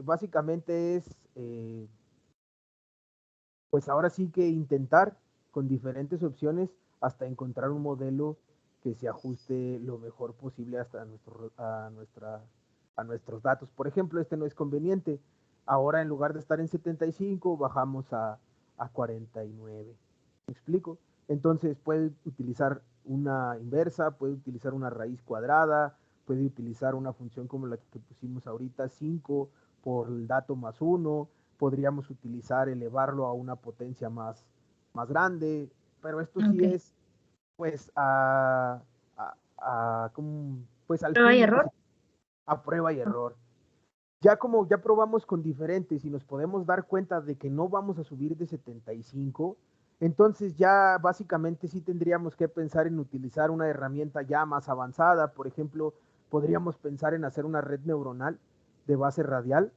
básicamente es, pues ahora sí que intentar con diferentes opciones hasta encontrar un modelo que se ajuste lo mejor posible hasta a nuestros datos. Por ejemplo, este no es conveniente. Ahora en lugar de estar en 75, bajamos a 49. ¿Me explico? Entonces puede utilizar una inversa, puede utilizar una raíz cuadrada, puede utilizar una función como la que pusimos ahorita, 5 por el dato más 1. Podríamos utilizar, elevarlo a una potencia más grande, pero esto sí Ok. es, pues, pues al Prueba y fin, error. a prueba y error. Ya como ya probamos con diferentes y nos podemos dar cuenta de que no vamos a subir de 75, entonces ya básicamente sí tendríamos que pensar en utilizar una herramienta ya más avanzada. Por ejemplo, podríamos pensar en hacer una red neuronal de base radial,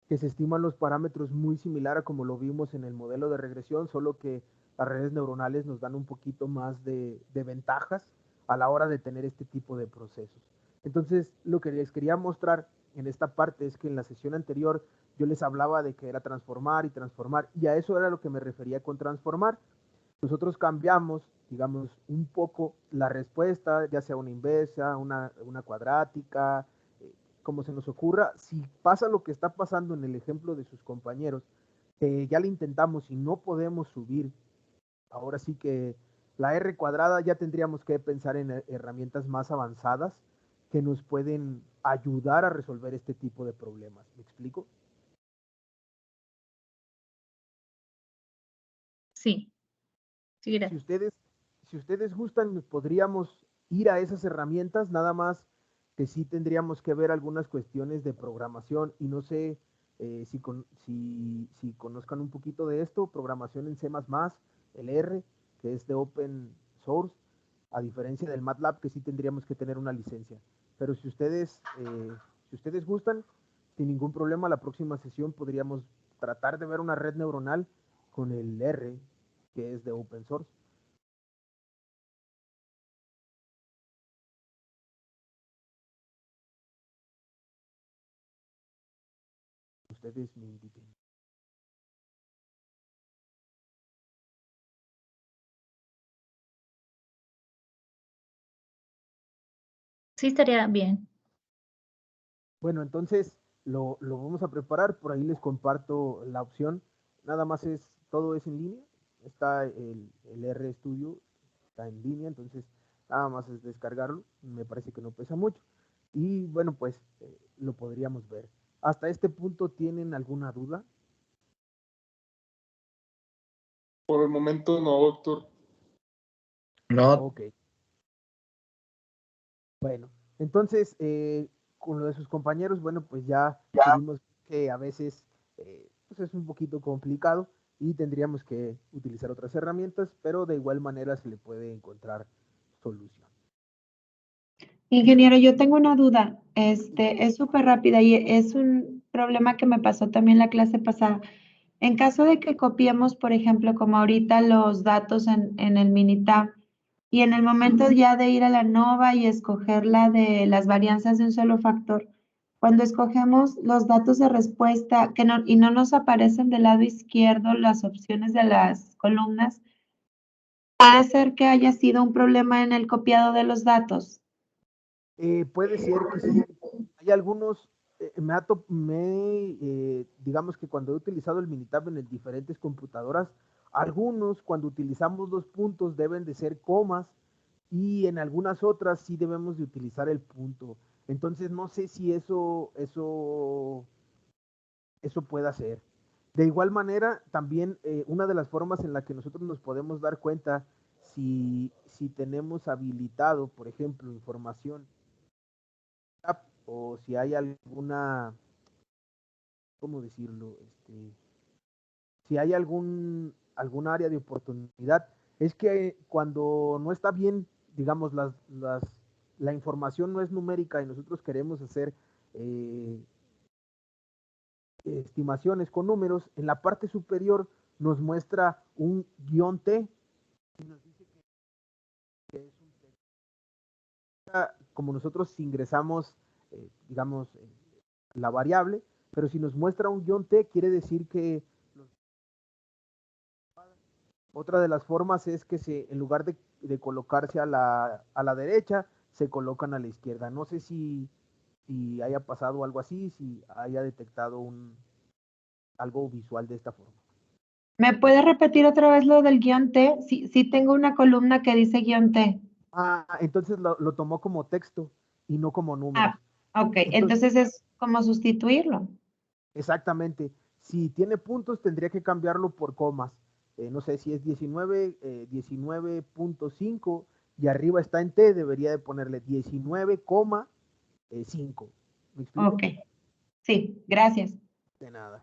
que se estiman los parámetros muy similar a como lo vimos en el modelo de regresión, solo que las redes neuronales nos dan un poquito más de ventajas a la hora de tener este tipo de procesos. Entonces, lo que les quería mostrar en esta parte es que en la sesión anterior yo les hablaba de que era transformar y transformar, y a eso era lo que me refería con transformar. Nosotros cambiamos, digamos, un poco la respuesta, ya sea una inversa, una cuadrática, como se nos ocurra. Si pasa lo que está pasando en el ejemplo de sus compañeros, que ya le intentamos y no podemos subir, ahora sí que la R cuadrada ya tendríamos que pensar en herramientas más avanzadas que nos pueden ayudar a resolver este tipo de problemas. ¿Me explico? Sí, sí, Si gracias. ustedes, si ustedes gustan, podríamos ir a esas herramientas, nada más que sí tendríamos que ver algunas cuestiones de programación y no sé si conozcan un poquito de esto, programación en C++, el R, que es de open source, a diferencia del MATLAB, que sí tendríamos que tener una licencia. Pero si ustedes gustan, sin ningún problema, la próxima sesión podríamos tratar de ver una red neuronal con el R, que es de open source. Ustedes me indiquen. Sí, estaría bien. Bueno, entonces lo vamos a preparar, por ahí les comparto la opción, nada más todo es en línea, está el RStudio, está en línea, entonces nada más es descargarlo, me parece que no pesa mucho, y bueno, pues lo podríamos ver. ¿Hasta este punto tienen alguna duda? Por el momento no, doctor. No, Ok, bueno, entonces con lo de sus compañeros, bueno, pues ya pudimos que a veces pues es un poquito complicado y tendríamos que utilizar otras herramientas, pero de igual manera se le puede encontrar solución. Ingeniero, yo tengo una duda. Es súper rápida y es un problema que me pasó también la clase pasada. En caso de que copiemos, por ejemplo, como ahorita los datos en el Minitab y en el momento ya de ir a la NOVA y escoger la de las varianzas de un solo factor, cuando escogemos los datos de respuesta y no nos aparecen del lado izquierdo las opciones de las columnas, puede ser que haya sido un problema en el copiado de los datos. Puede ser que sí, hay algunos, digamos que cuando he utilizado el Minitab en diferentes computadoras, algunos cuando utilizamos los puntos deben de ser comas y en algunas otras sí debemos de utilizar el punto. Entonces no sé si eso pueda ser. De igual manera, también una de las formas en la que nosotros nos podemos dar cuenta si tenemos habilitado, por ejemplo, información o si hay alguna, ¿cómo decirlo? Si hay algún área de oportunidad, es que cuando no está bien, digamos, la información no es numérica y nosotros queremos hacer eh, estimaciones con números, en la parte superior nos muestra un guión T y nos dice que es un texto. Como nosotros ingresamos, digamos, la variable, Pero si nos muestra un guión T, quiere decir que otra de las formas es que en lugar de colocarse a la derecha, se colocan a la izquierda. No sé si haya pasado algo así, si haya detectado algo visual de esta forma. ¿Me puedes repetir otra vez lo del guión T? Sí tengo una columna que dice guión T. Entonces lo tomó como texto y no como números. Ok, entonces es como sustituirlo. Exactamente. Si tiene puntos, tendría que cambiarlo por comas. No sé si es 19, 19.5 y arriba está en T, debería de ponerle 19,5. ¿Me explico? Ok, sí, gracias. De nada.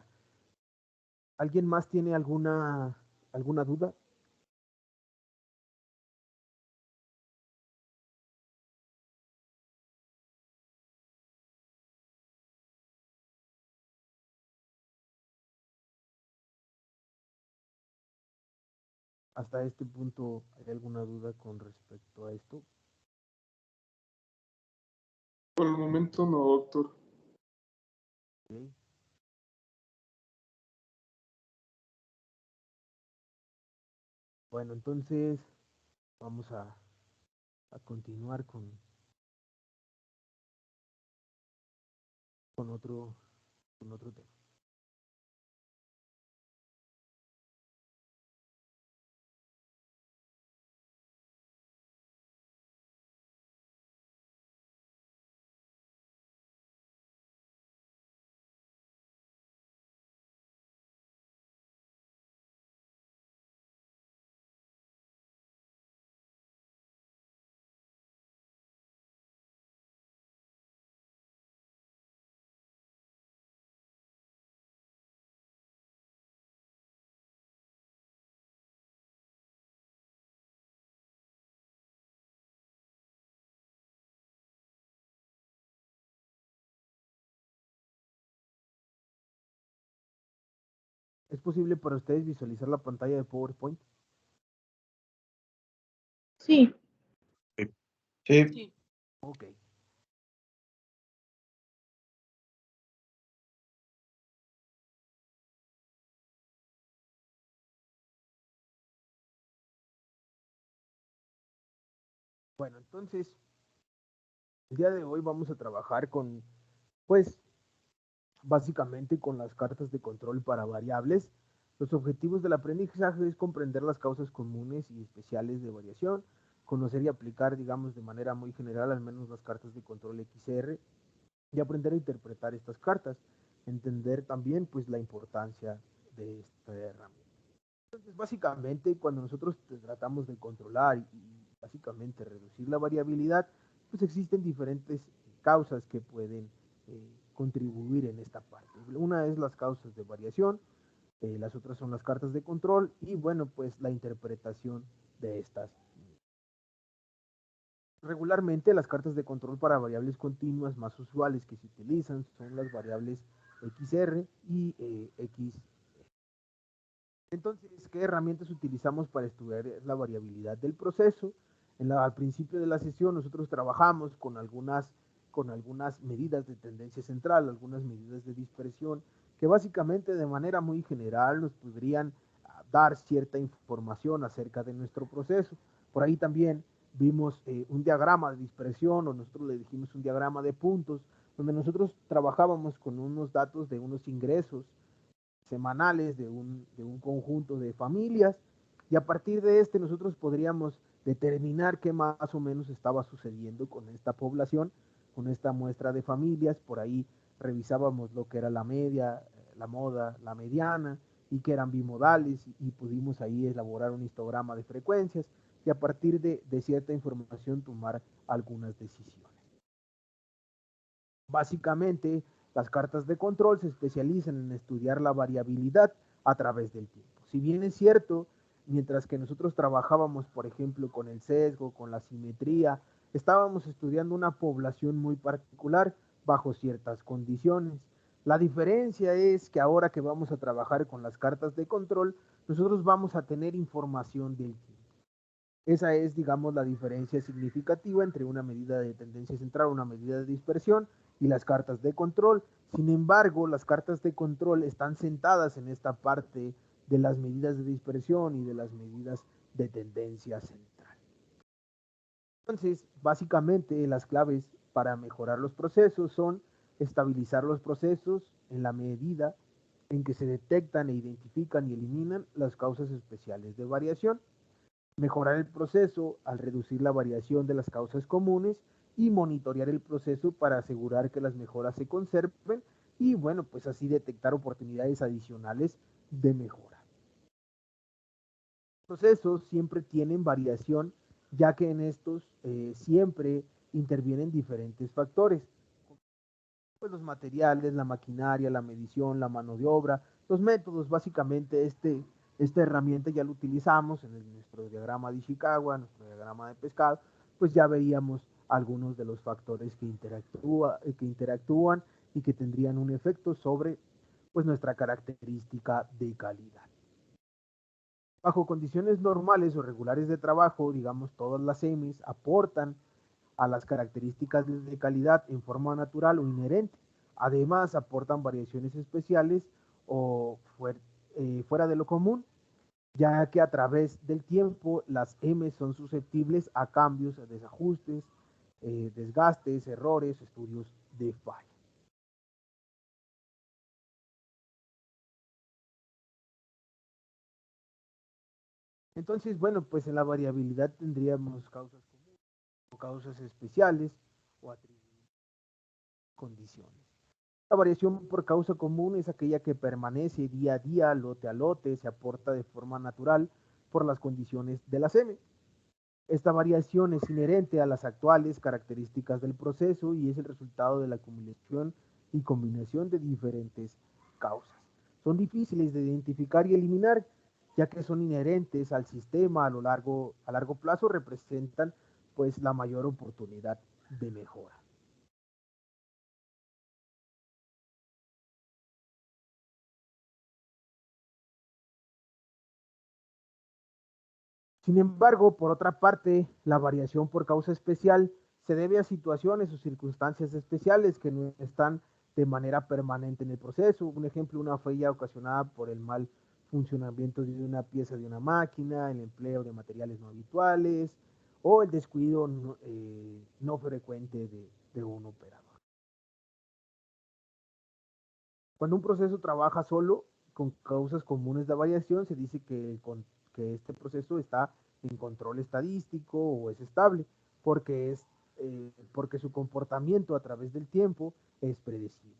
¿Alguien más tiene alguna duda? Hasta este punto, ¿hay alguna duda con respecto a esto? Por el momento no, doctor. Okay. Bueno, entonces vamos a continuar con otro tema. ¿Es posible para ustedes visualizar la pantalla de PowerPoint? Sí. Sí. Ok. Bueno, entonces, el día de hoy vamos a trabajar con, pues, básicamente con las cartas de control para variables. Los objetivos del aprendizaje es comprender las causas comunes y especiales de variación, conocer y aplicar, digamos, de manera muy general, al menos las cartas de control XR, y aprender a interpretar estas cartas, entender también, pues, la importancia de esta herramienta. Entonces, básicamente, cuando nosotros tratamos de controlar y básicamente reducir la variabilidad, pues existen diferentes causas que pueden contribuir en esta parte. Una es las causas de variación, las otras son las cartas de control y bueno, pues la interpretación de estas. Regularmente las cartas de control para variables continuas más usuales que se utilizan son las variables XR y X. Entonces, ¿qué herramientas utilizamos para estudiar la variabilidad del proceso? Al principio de la sesión nosotros trabajamos con algunas medidas de tendencia central, algunas medidas de dispersión, que básicamente de manera muy general nos podrían dar cierta información acerca de nuestro proceso. Por ahí también vimos un diagrama de dispersión, o nosotros le dijimos un diagrama de puntos, donde nosotros trabajábamos con unos datos de unos ingresos semanales de un conjunto de familias, y a partir de nosotros podríamos determinar qué más o menos estaba sucediendo con esta población, con esta muestra de familias. Por ahí revisábamos lo que era la media, la moda, la mediana, y que eran bimodales, y pudimos ahí elaborar un histograma de frecuencias y a partir de cierta información tomar algunas decisiones. Básicamente, las cartas de control se especializan en estudiar la variabilidad a través del tiempo. Si bien es cierto, mientras que nosotros trabajábamos, por ejemplo, con el sesgo, con la simetría, estábamos estudiando una población muy particular bajo ciertas condiciones. La diferencia es que ahora que vamos a trabajar con las cartas de control, nosotros vamos a tener información del tiempo. Esa es, digamos, la diferencia significativa entre una medida de tendencia central, una medida de dispersión y las cartas de control. Sin embargo, las cartas de control están sentadas en esta parte de las medidas de dispersión y de las medidas de tendencia central. Entonces, básicamente las claves para mejorar los procesos son estabilizar los procesos en la medida en que se detectan e identifican y eliminan las causas especiales de variación, mejorar el proceso al reducir la variación de las causas comunes y monitorear el proceso para asegurar que las mejoras se conserven y bueno, pues así detectar oportunidades adicionales de mejora. Los procesos siempre tienen variación, ya que en estos siempre intervienen diferentes factores, pues los materiales, la maquinaria, la medición, la mano de obra, los métodos. Básicamente esta herramienta ya lo utilizamos en nuestro diagrama de Ishikawa, nuestro diagrama de pescado, pues ya veíamos algunos de los factores que interactúan y que tendrían un efecto sobre pues nuestra característica de calidad. Bajo condiciones normales o regulares de trabajo, digamos, todas las EMIs aportan a las características de calidad en forma natural o inherente. Además, aportan variaciones especiales o fuera de lo común, ya que a través del tiempo las M son susceptibles a cambios, a desajustes, desgastes, errores, estudios de falla. Entonces, bueno, pues en la variabilidad tendríamos causas comunes o causas especiales o condiciones. La variación por causa común es aquella que permanece día a día, lote a lote, se aporta de forma natural por las condiciones de la M. Esta variación es inherente a las actuales características del proceso y es el resultado de la acumulación y combinación de diferentes causas. Son difíciles de identificar y eliminar, ya que son inherentes al sistema a largo plazo, representan pues la mayor oportunidad de mejora. Sin embargo, por otra parte, la variación por causa especial se debe a situaciones o circunstancias especiales que no están de manera permanente en el proceso. Un ejemplo, una falla ocasionada por el mal funcionamiento de una pieza de una máquina, el empleo de materiales no habituales o el descuido no frecuente de un operador. Cuando un proceso trabaja solo con causas comunes de variación, se dice que este proceso está en control estadístico o es estable, porque su comportamiento a través del tiempo es predecible.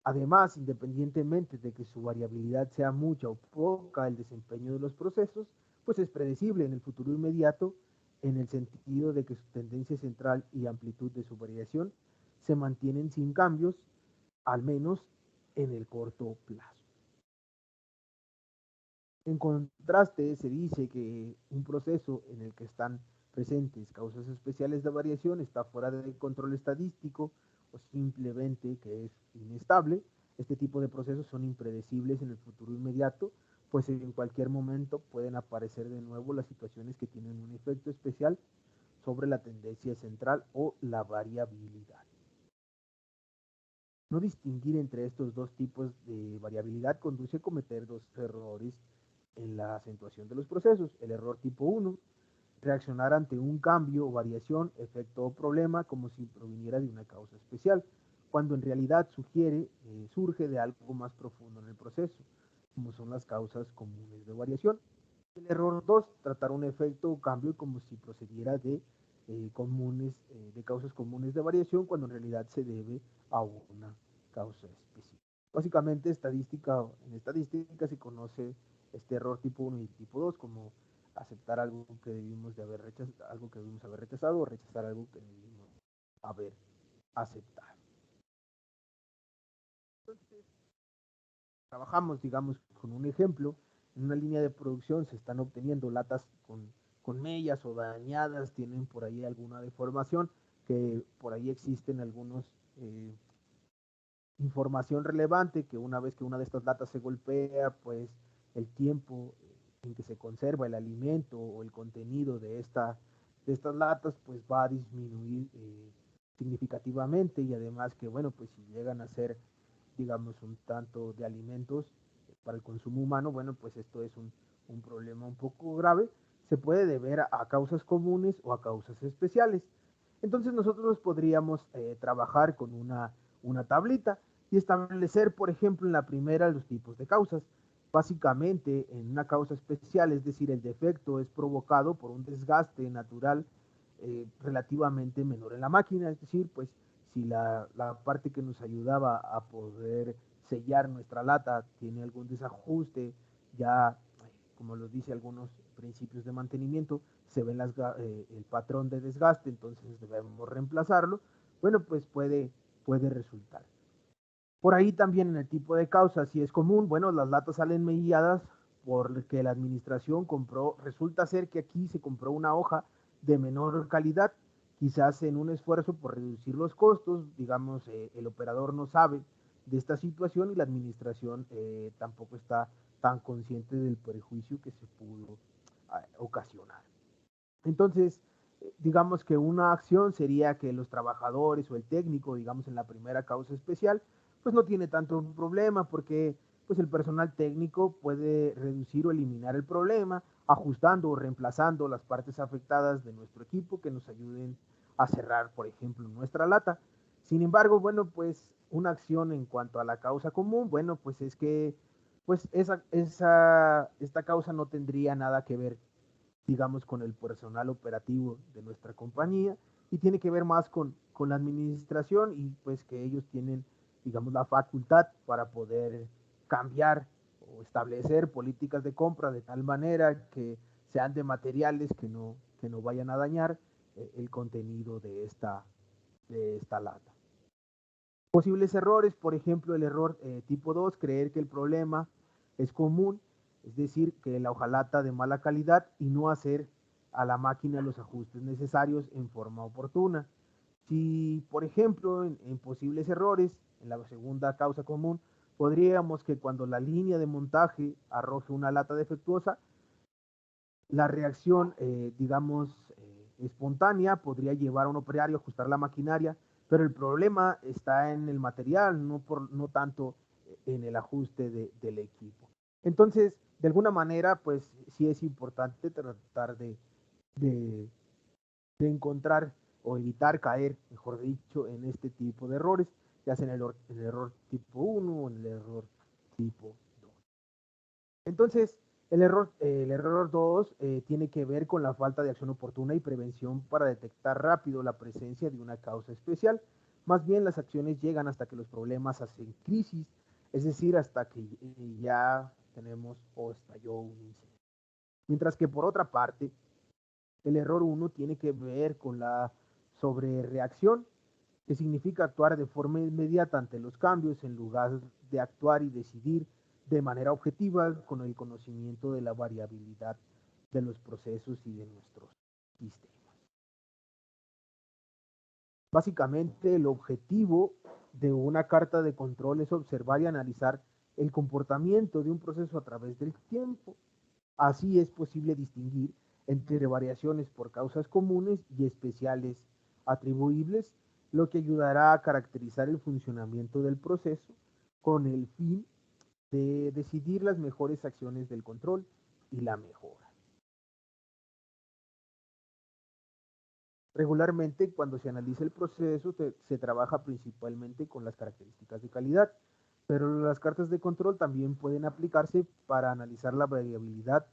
Además, independientemente de que su variabilidad sea mucha o poca, el desempeño de los procesos, pues es predecible en el futuro inmediato, en el sentido de que su tendencia central y amplitud de su variación se mantienen sin cambios, al menos en el corto plazo. En contraste, se dice que un proceso en el que están presentes causas especiales de variación está fuera del control estadístico o simplemente que es inestable. Este tipo de procesos son impredecibles en el futuro inmediato, pues en cualquier momento pueden aparecer de nuevo las situaciones que tienen un efecto especial sobre la tendencia central o la variabilidad. No distinguir entre estos dos tipos de variabilidad conduce a cometer dos errores en la acentuación de los procesos. El error tipo 1, reaccionar ante un cambio o variación, efecto o problema como si proviniera de una causa especial, cuando en realidad surge de algo más profundo en el proceso, como son las causas comunes de variación. El error 2, tratar un efecto o cambio como si procediera de causas comunes de variación, cuando en realidad se debe a una causa específica. Básicamente, en estadística se conoce este error tipo 1 y tipo 2 como aceptar algo que debimos haber rechazado o rechazar algo que debimos haber aceptado. Entonces, trabajamos, digamos, con un ejemplo. En una línea de producción se están obteniendo latas con mellas o dañadas, tienen por ahí alguna deformación, que por ahí existen algunos información relevante, que una vez que una de estas latas se golpea, pues el tiempo en que se conserva el alimento o el contenido de estas latas, pues va a disminuir significativamente, y además que, bueno, pues si llegan a ser, digamos, un tanto de alimentos para el consumo humano, bueno, pues esto es un problema un poco grave, se puede deber a causas comunes o a causas especiales. Entonces nosotros podríamos trabajar con una tablita y establecer, por ejemplo, en la primera los tipos de causas. Básicamente, en una causa especial, es decir, el defecto es provocado por un desgaste natural relativamente menor en la máquina, es decir, pues si la parte que nos ayudaba a poder sellar nuestra lata tiene algún desajuste, ya como lo dice algunos principios de mantenimiento, se ve el patrón de desgaste, entonces debemos reemplazarlo, bueno, pues puede resultar. Por ahí también en el tipo de causa, si es común, bueno, las latas salen mediadas porque la administración compró, resulta ser que aquí se compró una hoja de menor calidad, quizás en un esfuerzo por reducir los costos, digamos, el operador no sabe de esta situación y la administración tampoco está tan consciente del perjuicio que se pudo ocasionar. Entonces, digamos que una acción sería que los trabajadores o el técnico, digamos en la primera causa especial, pues no tiene tanto un problema porque pues el personal técnico puede reducir o eliminar el problema ajustando o reemplazando las partes afectadas de nuestro equipo que nos ayuden a cerrar, por ejemplo, nuestra lata. Sin embargo, bueno, pues una acción en cuanto a la causa común, bueno, pues es que pues esta causa no tendría nada que ver, digamos, con el personal operativo de nuestra compañía y tiene que ver más con la administración y pues que ellos tienen, digamos, la facultad para poder cambiar o establecer políticas de compra de tal manera que sean de materiales que no vayan a dañar el contenido de esta lata. Posibles errores, por ejemplo, el error tipo 2, creer que el problema es común, es decir, que la hojalata de mala calidad y no hacer a la máquina los ajustes necesarios en forma oportuna. Si, por ejemplo, en posibles errores, en la segunda causa común, podríamos que cuando la línea de montaje arroje una lata defectuosa, la reacción, digamos, espontánea podría llevar a un operario a ajustar la maquinaria, pero el problema está en el material, no tanto en el ajuste del equipo. Entonces, de alguna manera, pues sí es importante tratar de, de encontrar o evitar caer, mejor dicho, en este tipo de errores, ya sea en el error tipo 1 o en el error tipo 2. Entonces, el error 2 tiene que ver con la falta de acción oportuna y prevención para detectar rápido la presencia de una causa especial. Más bien, las acciones llegan hasta que los problemas hacen crisis, es decir, hasta que ya tenemos o estalló un incendio. Mientras que por otra parte, el error 1 tiene que ver con la sobrereacción, que significa actuar de forma inmediata ante los cambios en lugar de actuar y decidir de manera objetiva con el conocimiento de la variabilidad de los procesos y de nuestros sistemas. Básicamente, el objetivo de una carta de control es observar y analizar el comportamiento de un proceso a través del tiempo. Así es posible distinguir entre variaciones por causas comunes y especiales atribuibles, lo que ayudará a caracterizar el funcionamiento del proceso con el fin de decidir las mejores acciones del control y la mejora. Regularmente, cuando se analiza el proceso, se trabaja principalmente con las características de calidad, pero las cartas de control también pueden aplicarse para analizar la variabilidad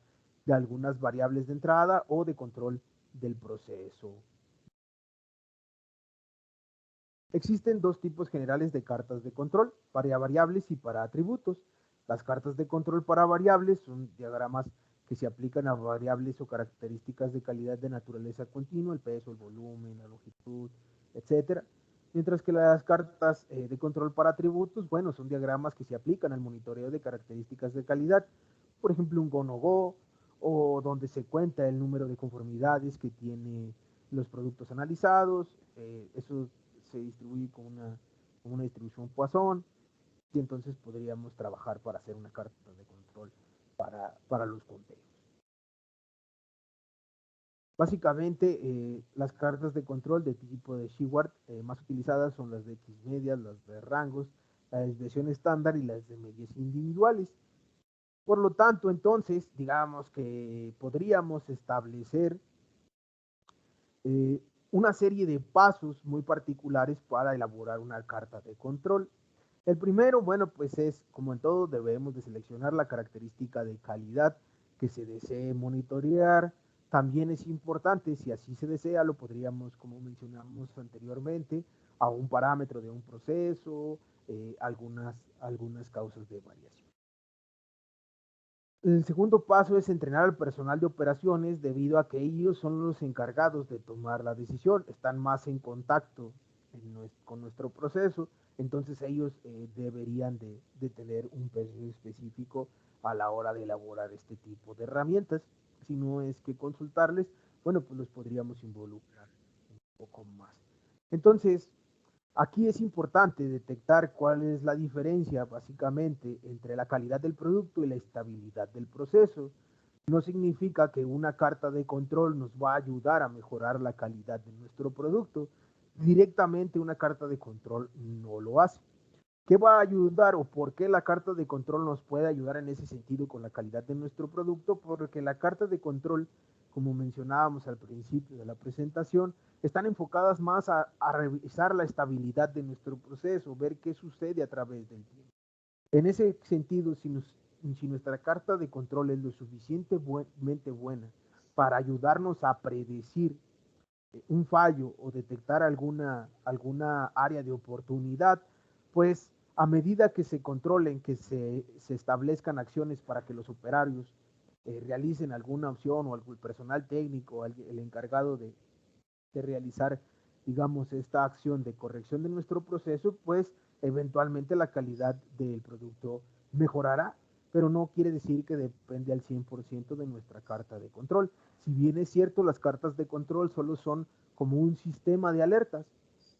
de algunas variables de entrada o de control del proceso. Existen dos tipos generales de cartas de control, para variables y para atributos. Las cartas de control para variables son diagramas que se aplican a variables o características de calidad de naturaleza continua, el peso, el volumen, la longitud, etc. Mientras que las cartas de control para atributos, bueno, son diagramas que se aplican al monitoreo de características de calidad, por ejemplo, un go-no-go, o donde se cuenta el número de conformidades que tiene los productos analizados. Eso se distribuye con una distribución Poisson, y entonces podríamos trabajar para hacer una carta de control para los conteos. Básicamente, las cartas de control de tipo de Shewhart más utilizadas son las de X medias, las de rangos, la desviación estándar y las de medias individuales. Por lo tanto, entonces, digamos que podríamos establecer una serie de pasos muy particulares para elaborar una carta de control. El primero, bueno, pues es, como en todo, debemos de seleccionar la característica de calidad que se desee monitorear. También es importante, si así se desea, lo podríamos, como mencionamos anteriormente, a un parámetro de un proceso, algunas causas de variación. El segundo paso es entrenar al personal de operaciones debido a que ellos son los encargados de tomar la decisión, están más en contacto con nuestro proceso, entonces ellos deberían de tener un peso específico a la hora de elaborar este tipo de herramientas. Si no es que consultarles, bueno, pues los podríamos involucrar un poco más. Entonces, aquí es importante detectar cuál es la diferencia básicamente entre la calidad del producto y la estabilidad del proceso. No significa que una carta de control nos va a ayudar a mejorar la calidad de nuestro producto. Directamente una carta de control no lo hace. ¿Qué va a ayudar o por qué la carta de control nos puede ayudar en ese sentido con la calidad de nuestro producto? Porque la carta de control, como mencionábamos al principio de la presentación, están enfocadas más a revisar la estabilidad de nuestro proceso, ver qué sucede a través del tiempo. En ese sentido, si nuestra carta de control es lo suficientemente buena para ayudarnos a predecir un fallo o detectar alguna área de oportunidad, pues a medida que se controlen, que se establezcan acciones para que los operarios realicen alguna opción o el personal técnico, el encargado de realizar, digamos, esta acción de corrección de nuestro proceso, pues eventualmente la calidad del producto mejorará, pero no quiere decir que depende al 100% de nuestra carta de control. Si bien es cierto, las cartas de control solo son como un sistema de alertas,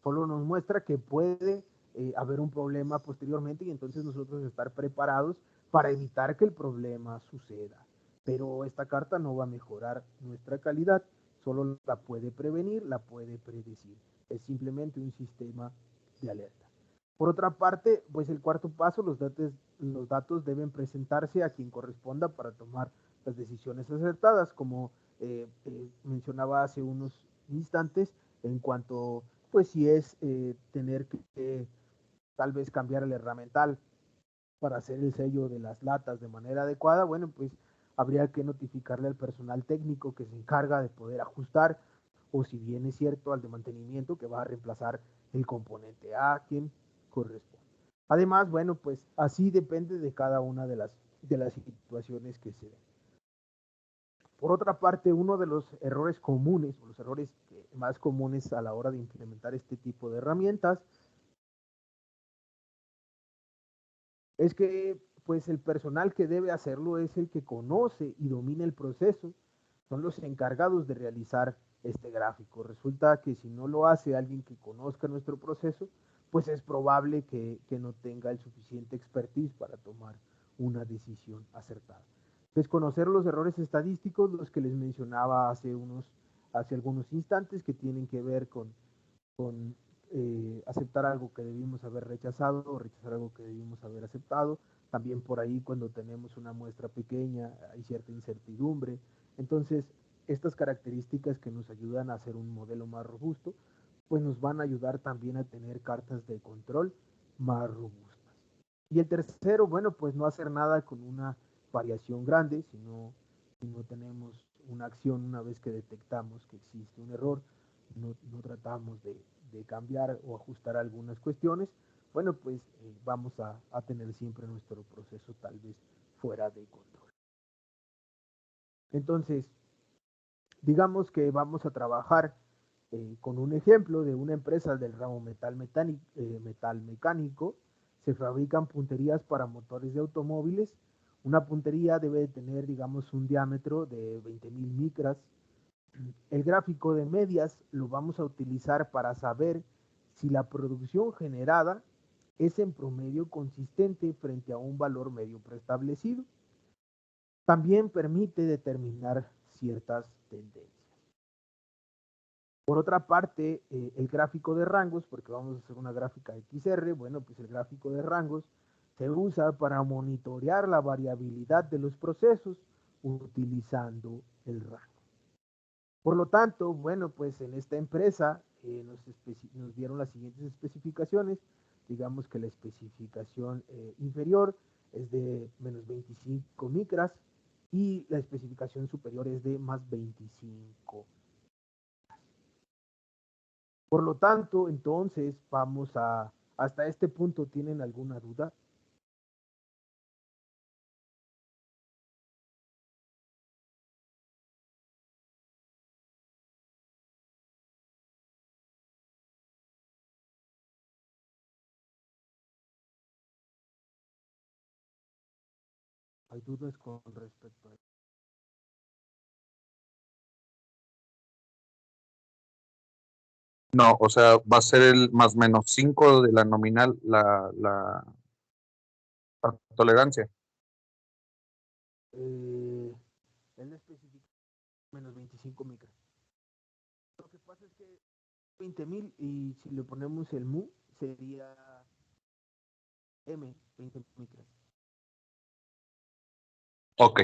solo nos muestra que puede haber un problema posteriormente y entonces nosotros estar preparados para evitar que el problema suceda. Pero esta carta no va a mejorar nuestra calidad, solo la puede prevenir, la puede predecir. Es simplemente un sistema de alerta. Por otra parte, pues el cuarto paso, los datos deben presentarse a quien corresponda para tomar las decisiones acertadas, como mencionaba hace unos instantes, en cuanto, pues si es tener que tal vez cambiar el herramental para hacer el sello de las latas de manera adecuada, bueno, pues habría que notificarle al personal técnico que se encarga de poder ajustar, o si bien es cierto, al de mantenimiento que va a reemplazar el componente a quien corresponde. Además, bueno, pues así depende de cada una de las situaciones que se den. Por otra parte, uno de los errores comunes, o los errores más comunes a la hora de implementar este tipo de herramientas, es que pues el personal que debe hacerlo es el que conoce y domina el proceso, son los encargados de realizar este gráfico. Resulta que si no lo hace alguien que conozca nuestro proceso, pues es probable que no tenga el suficiente expertise para tomar una decisión acertada. Desconocer los errores estadísticos, los que les mencionaba hace algunos instantes, que tienen que ver con aceptar algo que debimos haber rechazado o rechazar algo que debimos haber aceptado. También por ahí, cuando tenemos una muestra pequeña, hay cierta incertidumbre. Entonces, estas características que nos ayudan a hacer un modelo más robusto, pues nos van a ayudar también a tener cartas de control más robustas. Y el tercero, bueno, pues no hacer nada con una variación grande, si no tenemos una acción una vez que detectamos que existe un error, no tratamos de cambiar o ajustar algunas cuestiones, bueno, pues vamos a tener siempre nuestro proceso tal vez fuera de control. Entonces, digamos que vamos a trabajar con un ejemplo de una empresa del ramo metal mecánico. Se fabrican punterías para motores de automóviles. Una puntería debe tener, digamos, un diámetro de 20,000 micras. El gráfico de medias lo vamos a utilizar para saber si la producción generada es en promedio consistente frente a un valor medio preestablecido. También permite determinar ciertas tendencias. Por otra parte, el gráfico de rangos, porque vamos a hacer una gráfica XR, bueno, pues el gráfico de rangos se usa para monitorear la variabilidad de los procesos utilizando el rango. Por lo tanto, bueno, pues en esta empresa nos dieron las siguientes especificaciones. Digamos que la especificación inferior es de menos 25 micras y la especificación superior es de más 25. Por lo tanto, entonces hasta este punto, ¿tienen alguna duda? ¿Hay dudas con respecto a eso? No, o sea, va a ser el más menos 5 de la nominal, la tolerancia. Él especifica menos 25 micras. Lo que pasa es que 20.000 y si le ponemos el mu sería M, 20 micras. Ok,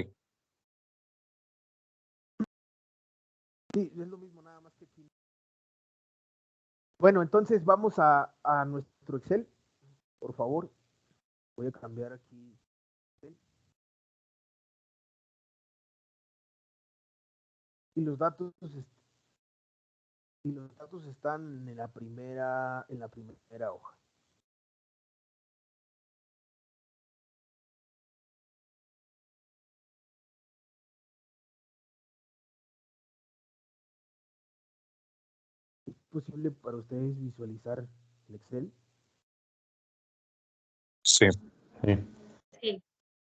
Sí, es lo mismo, nada más que aquí. Bueno, entonces vamos a nuestro Excel, por favor. Voy a cambiar aquí Excel. Y los datos están en la primera hoja. ¿Es posible para ustedes visualizar el Excel? sí. Sí.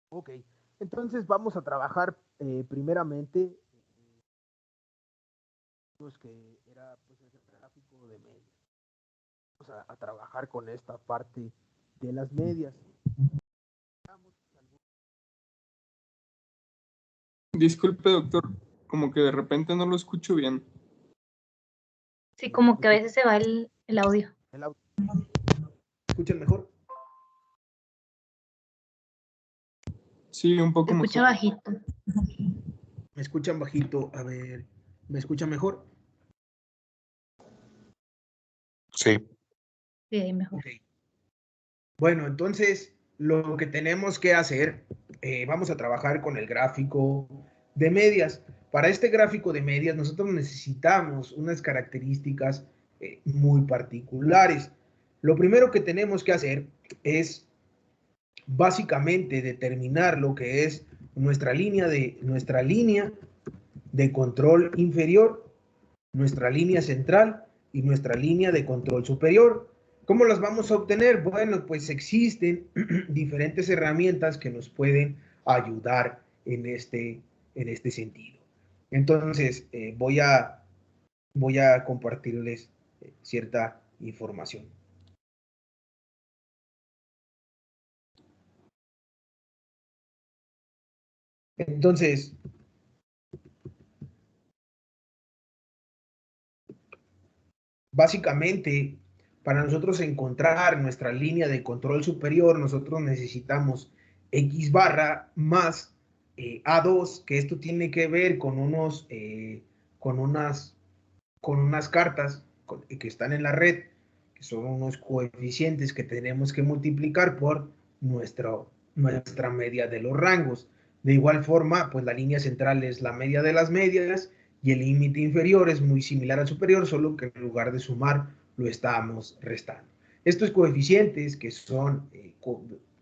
Ok, entonces vamos a trabajar primeramente pues que era pues el gráfico de medias. Vamos a trabajar con esta parte de las medias. Disculpe, doctor, como que de repente no lo escucho bien. Sí, como que a veces se va el audio. El audio. ¿Escuchan mejor? Sí, un poco Se escucha mejor. bajito. ¿Me escuchan bajito? A ver, ¿me escuchan mejor? Sí. Sí, ahí mejor. Ok. Bueno, entonces lo que tenemos que hacer, vamos a trabajar con el gráfico de medias. Para este gráfico de medias nosotros necesitamos unas características muy particulares. Lo primero que tenemos que hacer es básicamente determinar lo que es nuestra línea de control inferior, nuestra línea central y nuestra línea de control superior. ¿Cómo las vamos a obtener? Bueno, pues existen diferentes herramientas que nos pueden ayudar en este sentido. Entonces, voy a compartirles cierta información. Entonces, básicamente, para nosotros encontrar nuestra línea de control superior, nosotros necesitamos X barra más A2, que esto tiene que ver con con unas cartas que están en la red, que son unos coeficientes que tenemos que multiplicar por nuestra media de los rangos. De igual forma, pues la línea central es la media de las medias y el límite inferior es muy similar al superior, solo que en lugar de sumar lo estamos restando. Estos coeficientes, que son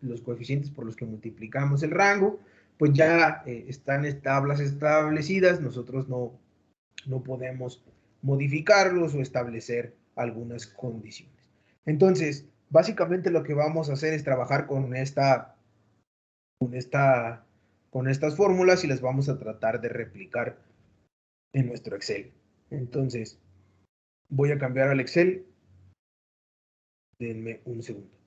los coeficientes por los que multiplicamos el rango, pues ya están tablas establecidas, nosotros no podemos modificarlos o establecer algunas condiciones. Entonces, básicamente lo que vamos a hacer es trabajar con estas fórmulas y las vamos a tratar de replicar en nuestro Excel. Entonces, voy a cambiar al Excel. Denme un segundo.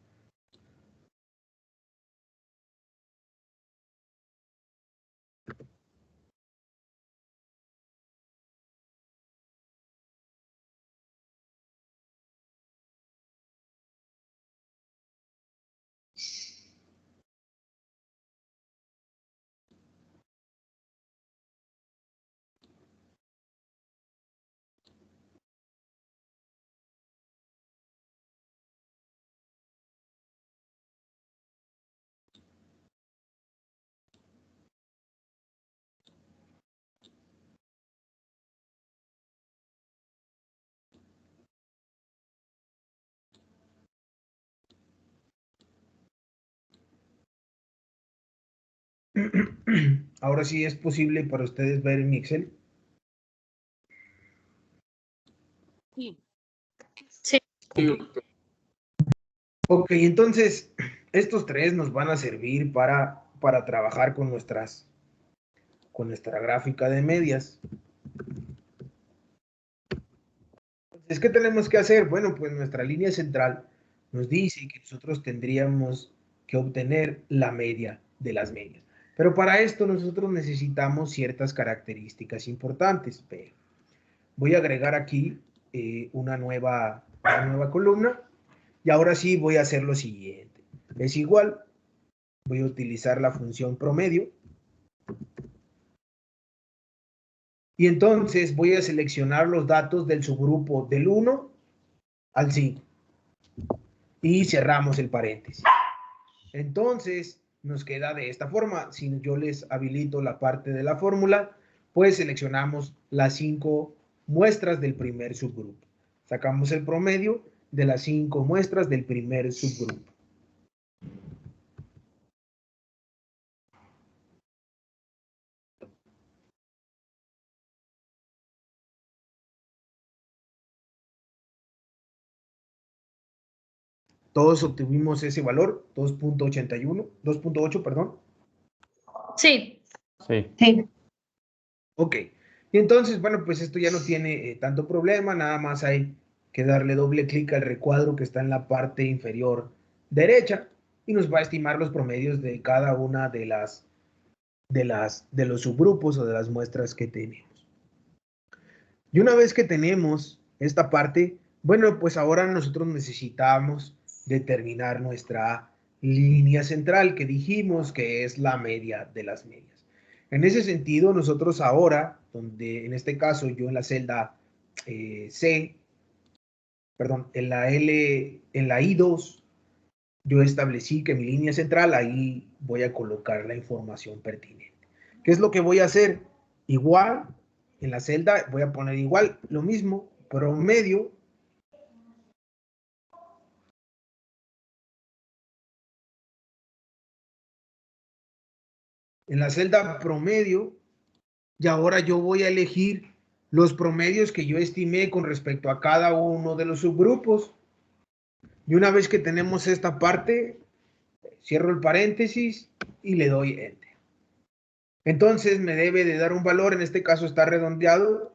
Ahora sí es posible para ustedes ver en mi Excel. Sí. Sí, Ok. doctor. Ok, entonces estos tres nos van a servir para trabajar con nuestra gráfica de medias. Entonces, ¿qué tenemos que hacer? Bueno, pues nuestra línea central nos dice que nosotros tendríamos que obtener la media de las medias. Pero para esto nosotros necesitamos ciertas características importantes. Pero voy a agregar aquí una nueva columna y ahora sí voy a hacer lo siguiente. Es igual, voy a utilizar la función promedio y entonces voy a seleccionar los datos del subgrupo del 1 al 5 y cerramos el paréntesis. Entonces nos queda de esta forma. Si yo les habilito la parte de la fórmula, pues seleccionamos las 5 muestras del primer subgrupo. Sacamos el promedio de las 5 muestras del primer subgrupo. Todos obtuvimos ese valor, 2.81, 2.8, perdón. Sí. Sí. Sí. Ok. Y entonces, bueno, pues esto ya no tiene tanto problema, nada más hay que darle doble clic al recuadro que está en la parte inferior derecha y nos va a estimar los promedios de cada una de los subgrupos o de las muestras que tenemos. Y una vez que tenemos esta parte, bueno, pues ahora nosotros necesitamos determinar nuestra línea central que dijimos que es la media de las medias. En ese sentido, nosotros ahora, donde en este caso yo en la celda C, perdón, en la en la I2, yo establecí que mi línea central, ahí voy a colocar la información pertinente. ¿Qué es lo que voy a hacer? Igual, en la celda voy a poner igual, lo mismo, promedio. En la celda promedio, y ahora yo voy a elegir los promedios que yo estimé con respecto a cada uno de los subgrupos. Y una vez que tenemos esta parte, cierro el paréntesis y le doy Enter. Entonces me debe de dar un valor, en este caso está redondeado,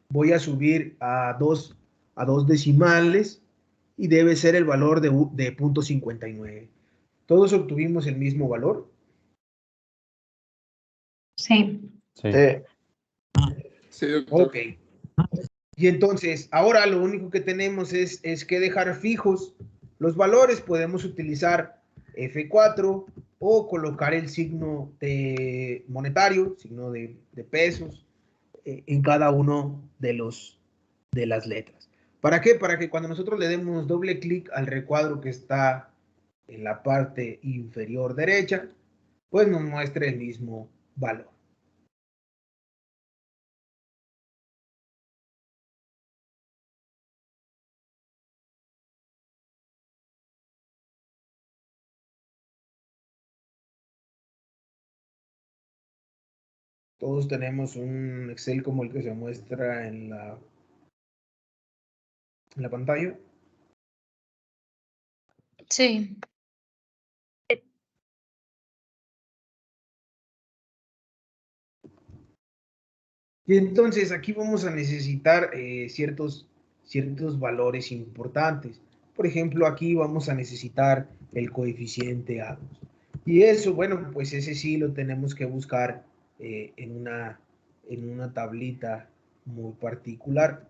voy a subir a dos decimales y debe ser el valor de .59. ¿Todos obtuvimos el mismo valor? Sí. Sí. Sí, doctor. Ok. Y entonces, ahora lo único que tenemos es que dejar fijos los valores. Podemos utilizar F4 o colocar el signo de monetario, signo de pesos, en cada uno de las letras. ¿Para qué? Para que cuando nosotros le demos doble clic al recuadro que está en la parte inferior derecha, pues nos muestre el mismo valor. Todos tenemos un Excel como el que se muestra en la pantalla. Sí. Y entonces aquí vamos a necesitar ciertos valores importantes. Por ejemplo, aquí vamos a necesitar el coeficiente A2. Y eso, bueno, pues ese sí lo tenemos que buscar en una tablita muy particular.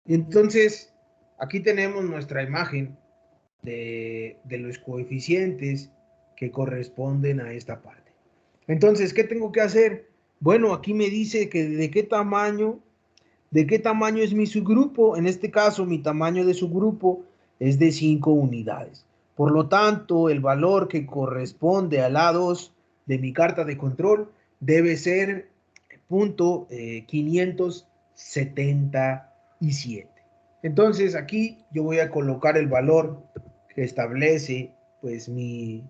Entonces, aquí tenemos nuestra imagen de los coeficientes que corresponden a esta parte. Entonces, ¿qué tengo que hacer? Bueno, aquí me dice que de qué tamaño es mi subgrupo. En este caso, mi tamaño de subgrupo es de 5 unidades. Por lo tanto, el valor que corresponde al A2 de mi carta de control debe ser punto 577. Entonces, aquí yo voy a colocar el valor que establece pues mi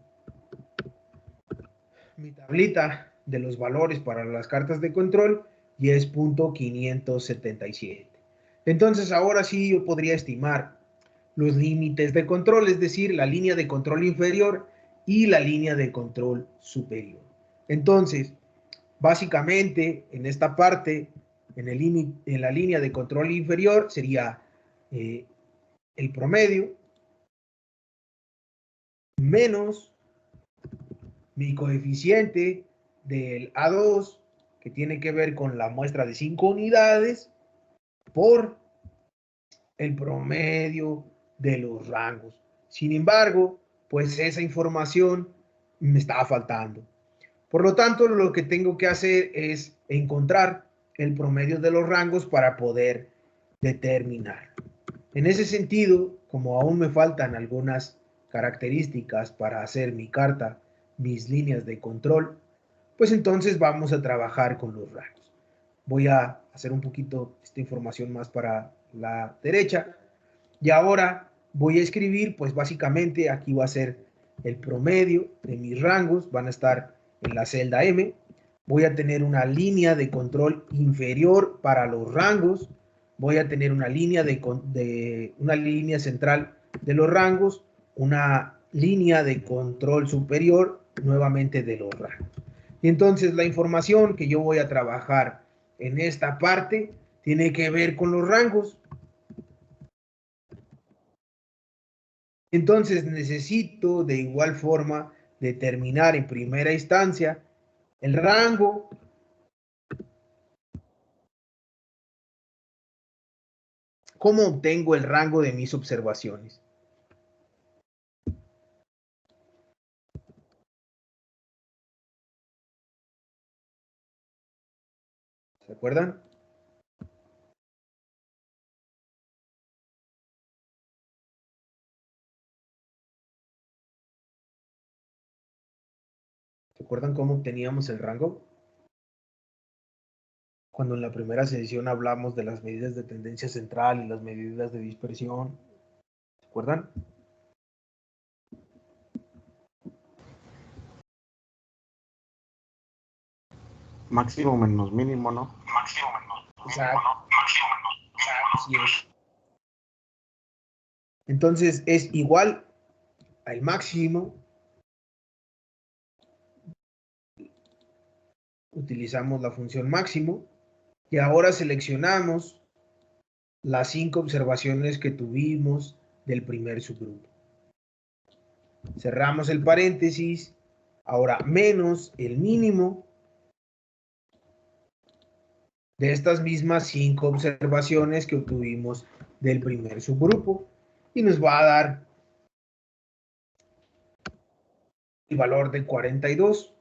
tablita de los valores para las cartas de control y es punto 577. Entonces, ahora sí yo podría estimar los límites de control, es decir, la línea de control inferior y la línea de control superior. Entonces, básicamente, en esta parte, en la línea de control inferior sería el promedio menos mi coeficiente del A2, que tiene que ver con la muestra de 5 unidades, por el promedio de los rangos. Sin embargo, pues esa información me estaba faltando. Por lo tanto, lo que tengo que hacer es encontrar el promedio de los rangos para poder determinar. En ese sentido, como aún me faltan algunas características para hacer mi carta, mis líneas de control, pues entonces vamos a trabajar con los rangos. Voy a hacer un poquito esta información más para la derecha. Y ahora voy a escribir, pues básicamente aquí va a ser el promedio de mis rangos, van a estar en la celda M. Voy a tener una línea de control inferior para los rangos. Voy a tener una línea una línea central de los rangos, una línea de control superior nuevamente de los rangos. Y entonces la información que yo voy a trabajar en esta parte tiene que ver con los rangos. Entonces necesito de igual forma determinar en primera instancia el rango ¿Cómo obtengo el rango de mis observaciones? ¿Se acuerdan? ¿Se acuerdan cómo obteníamos el rango? Cuando en la primera sesión hablamos de las medidas de tendencia central y las medidas de dispersión. ¿Se acuerdan? Máximo menos mínimo, ¿no? Exacto. Así es. Entonces es igual al máximo. Utilizamos la función máximo y ahora seleccionamos las 5 observaciones que tuvimos del primer subgrupo. Cerramos el paréntesis, ahora menos el mínimo de estas mismas 5 observaciones que obtuvimos del primer subgrupo y nos va a dar el valor de 42.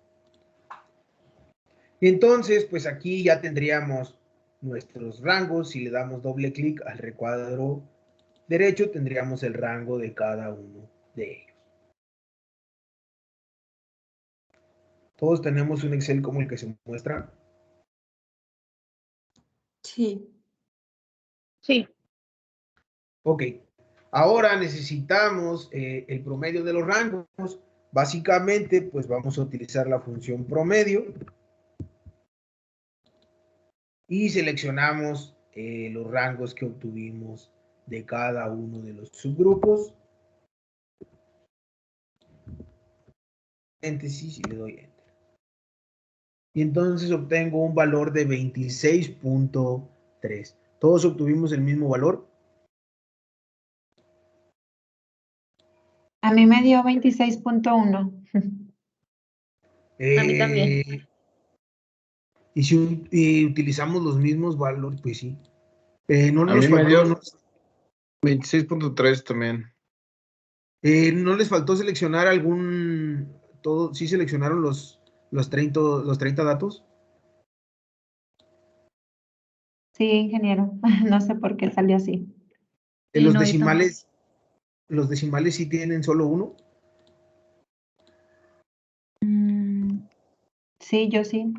Y entonces, pues aquí ya tendríamos nuestros rangos. Si le damos doble clic al recuadro derecho, tendríamos el rango de cada uno de ellos. Todos tenemos un Excel como el que se muestra. Sí. Sí. Ok. Ahora necesitamos el promedio de los rangos. Básicamente, pues vamos a utilizar la función promedio. Y seleccionamos los rangos que obtuvimos de cada uno de los subgrupos. Paréntesis y le doy Enter. Y entonces obtengo un valor de 26.3. ¿Todos obtuvimos el mismo valor? A mí me dio 26.1. A mí también. Y si utilizamos los mismos valores, pues sí. No A nos mí me faltó, dio no, 26.3 también. no les faltó seleccionar sí seleccionaron los 30 datos. Sí, ingeniero. No sé por qué salió así. En Sí, no, yo tampoco. los decimales sí tienen solo uno. Mm, Sí, yo sí.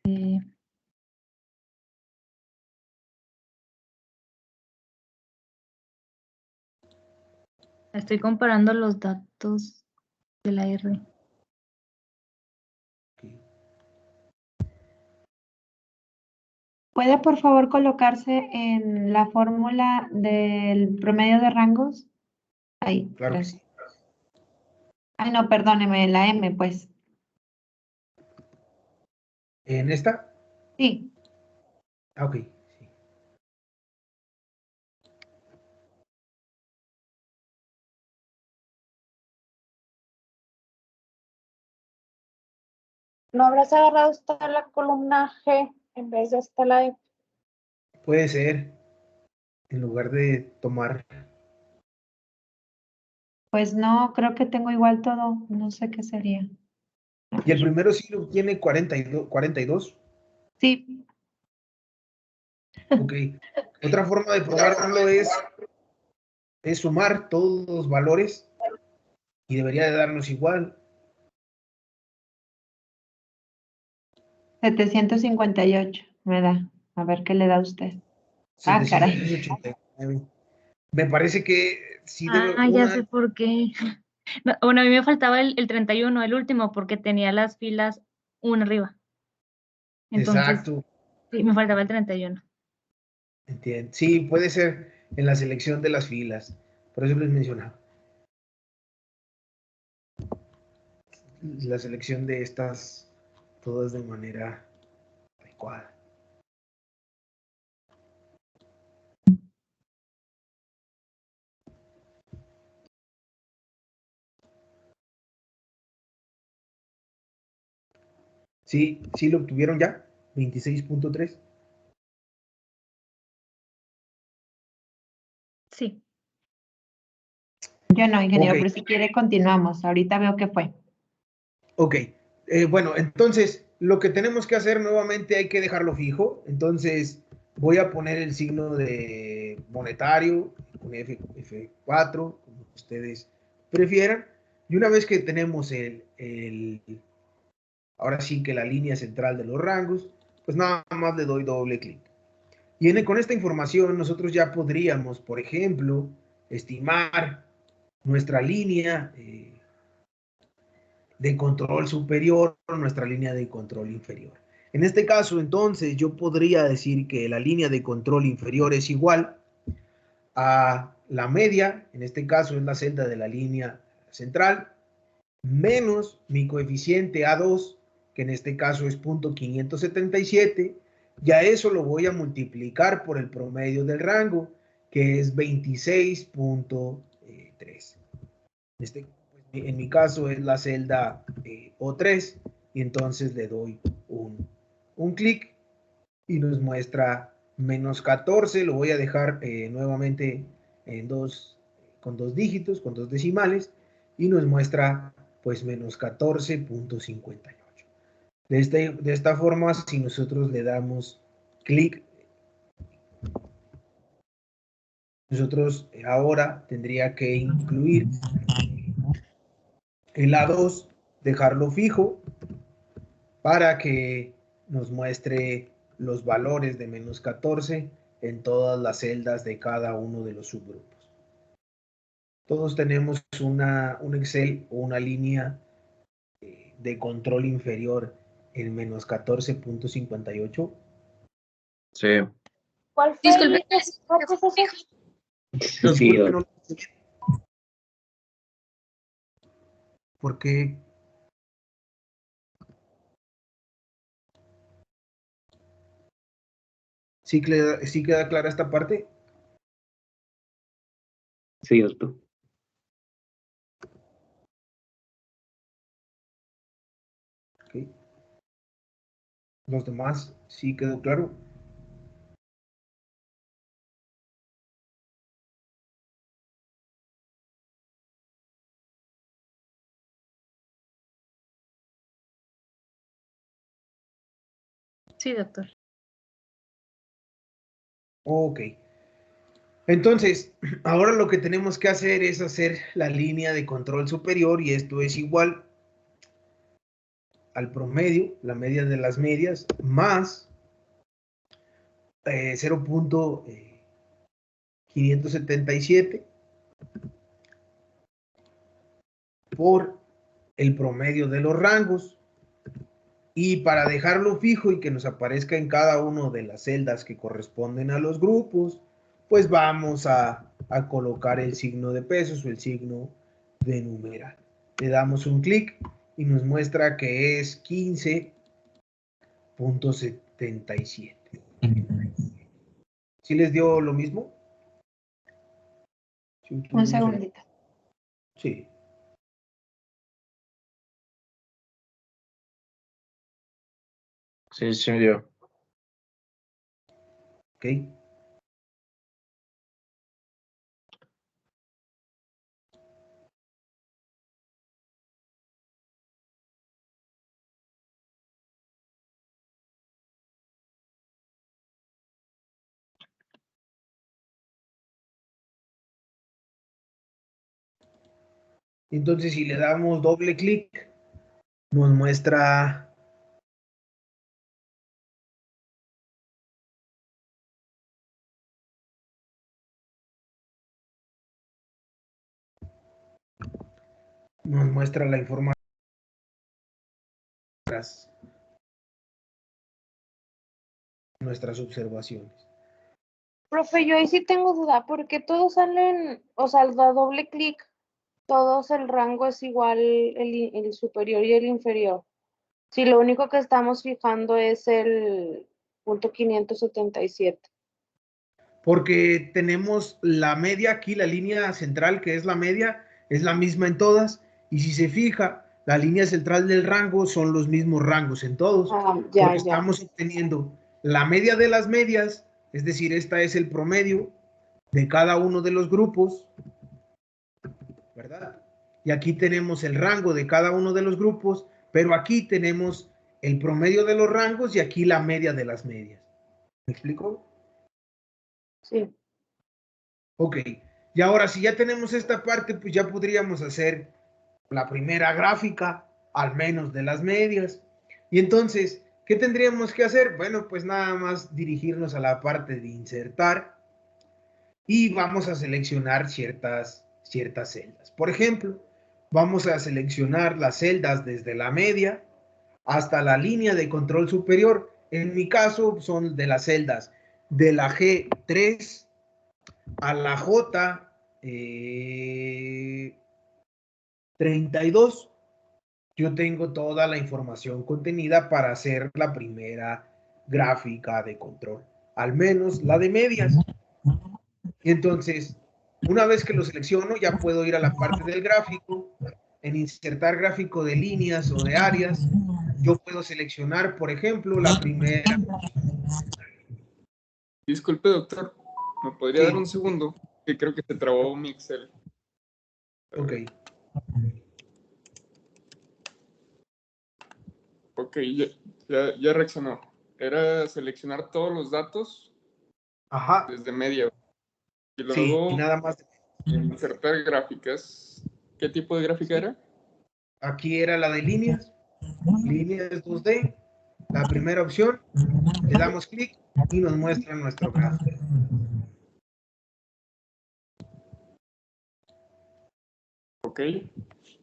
eh, estoy comparando los datos de la R. ¿Puede por favor colocarse en la fórmula del promedio de rangos? Ahí, Claro que gracias. sí. Ay, no, perdóneme, la M, pues. ¿En esta? Sí. Ah, ok. Sí. ¿No habrás agarrado esta la columna G en vez de esta la E? Puede ser, en lugar de tomar. Pues no, creo que tengo igual todo. No sé qué sería. A Y el ver. primero sí lo tiene 42. Sí, Ok. Otra forma de probarlo es sumar todos los valores y debería de darnos igual. 758 me da. A ver qué le da a usted. Ah, caray. 789. Me parece que sí debe Ya sé por qué. No, bueno, a mí me faltaba el 31, el último, porque tenía las filas una arriba. Entonces, Exacto. sí, me faltaba el 31. Entiendo. Sí, puede ser en la selección de las filas. Por eso les mencionaba. La selección de estas todas de manera adecuada. Sí, sí lo obtuvieron ya. 26.3. Sí. Yo no, ingeniero, Ok, pero si quiere continuamos. Ahorita veo qué fue. ok. Bueno, entonces lo que tenemos que hacer nuevamente hay que dejarlo fijo. Entonces voy a poner el signo de monetario con F4, como ustedes prefieran. Y una vez que tenemos ahora sí que la línea central de los rangos, pues nada más le doy doble clic. Y con esta información nosotros ya podríamos, por ejemplo, estimar nuestra línea de control superior o nuestra línea de control inferior. En este caso, entonces, yo podría decir que la línea de control inferior es igual a la media, en este caso es la celda de la línea central, menos mi coeficiente A2, que en este caso es 0.577, ya eso lo voy a multiplicar por el promedio del rango, que es 26.3. En mi caso es la celda O3, y entonces le doy un clic y nos muestra menos 14, lo voy a dejar nuevamente con dos dígitos, con dos decimales, y nos muestra pues menos 14.58. De esta forma, si nosotros le damos clic, nosotros ahora tendría que incluir el A2, dejarlo fijo para que nos muestre los valores de menos 14 en todas las celdas de cada uno de los subgrupos. Todos tenemos un Excel o una línea de control inferior en menos 14.58. Sí. ¿Cuál fue Disculpe. ¿Cuál fue ese? Sí, Disculpe, no, porque sí queda clara esta parte. sí, doctor. ¿Okay? Los demás sí quedó claro. Sí, doctor. Ok. Entonces, ahora lo que tenemos que hacer es hacer la línea de control superior y esto es igual al promedio, la media de las medias, más 0.577 por el promedio de los rangos. Y para dejarlo fijo y que nos aparezca en cada una de las celdas que corresponden a los grupos, pues vamos a colocar el signo de pesos o el signo de numeral. Le damos un clic y nos muestra que es 15.77. ¿Sí les dio lo mismo? Un segundito. Sí. Sí, me dio. Ok. Entonces, si le damos doble clic, nos muestra la información. Nuestras observaciones. Profe, yo ahí sí tengo duda, porque todos salen, o sea, al dar doble clic, todos el rango es igual, el superior y el inferior. Si lo único que estamos fijando es el punto 577. Porque tenemos la media aquí, la línea central que es la media, es la misma en todas, y si se fija, la línea central del rango son los mismos rangos en todos, porque estamos obteniendo la media de las medias, es decir, esta es el promedio de cada uno de los grupos, ¿verdad? Y aquí tenemos el rango de cada uno de los grupos, pero aquí tenemos el promedio de los rangos y aquí la media de las medias. ¿Me explico? Sí. Ok, y ahora si ya tenemos esta parte, pues ya podríamos hacer la primera gráfica, al menos de las medias. Y entonces, ¿qué tendríamos que hacer? Bueno, pues nada más dirigirnos a la parte de insertar y vamos a seleccionar ciertas celdas. Por ejemplo, vamos a seleccionar las celdas desde la media hasta la línea de control superior. En mi caso son de las celdas de la G3 a la J32. Yo tengo toda la información contenida para hacer la primera gráfica de control, al menos la de medias. Y entonces, una vez que lo selecciono, ya puedo ir a la parte del gráfico, en insertar gráfico de líneas o de áreas. Yo puedo seleccionar, por ejemplo, la primera. Disculpe, doctor, ¿me podría Sí. dar un segundo? Que creo que se trabó mi Excel. Ok. Ok, ya reaccionó. Era seleccionar todos los datos Ajá. desde media. Y Sí, luego y nada más. insertar gráficas. ¿Qué tipo de gráfica era? Aquí era la de líneas 2D, la primera opción, le damos clic y nos muestra nuestro gráfico. Ok,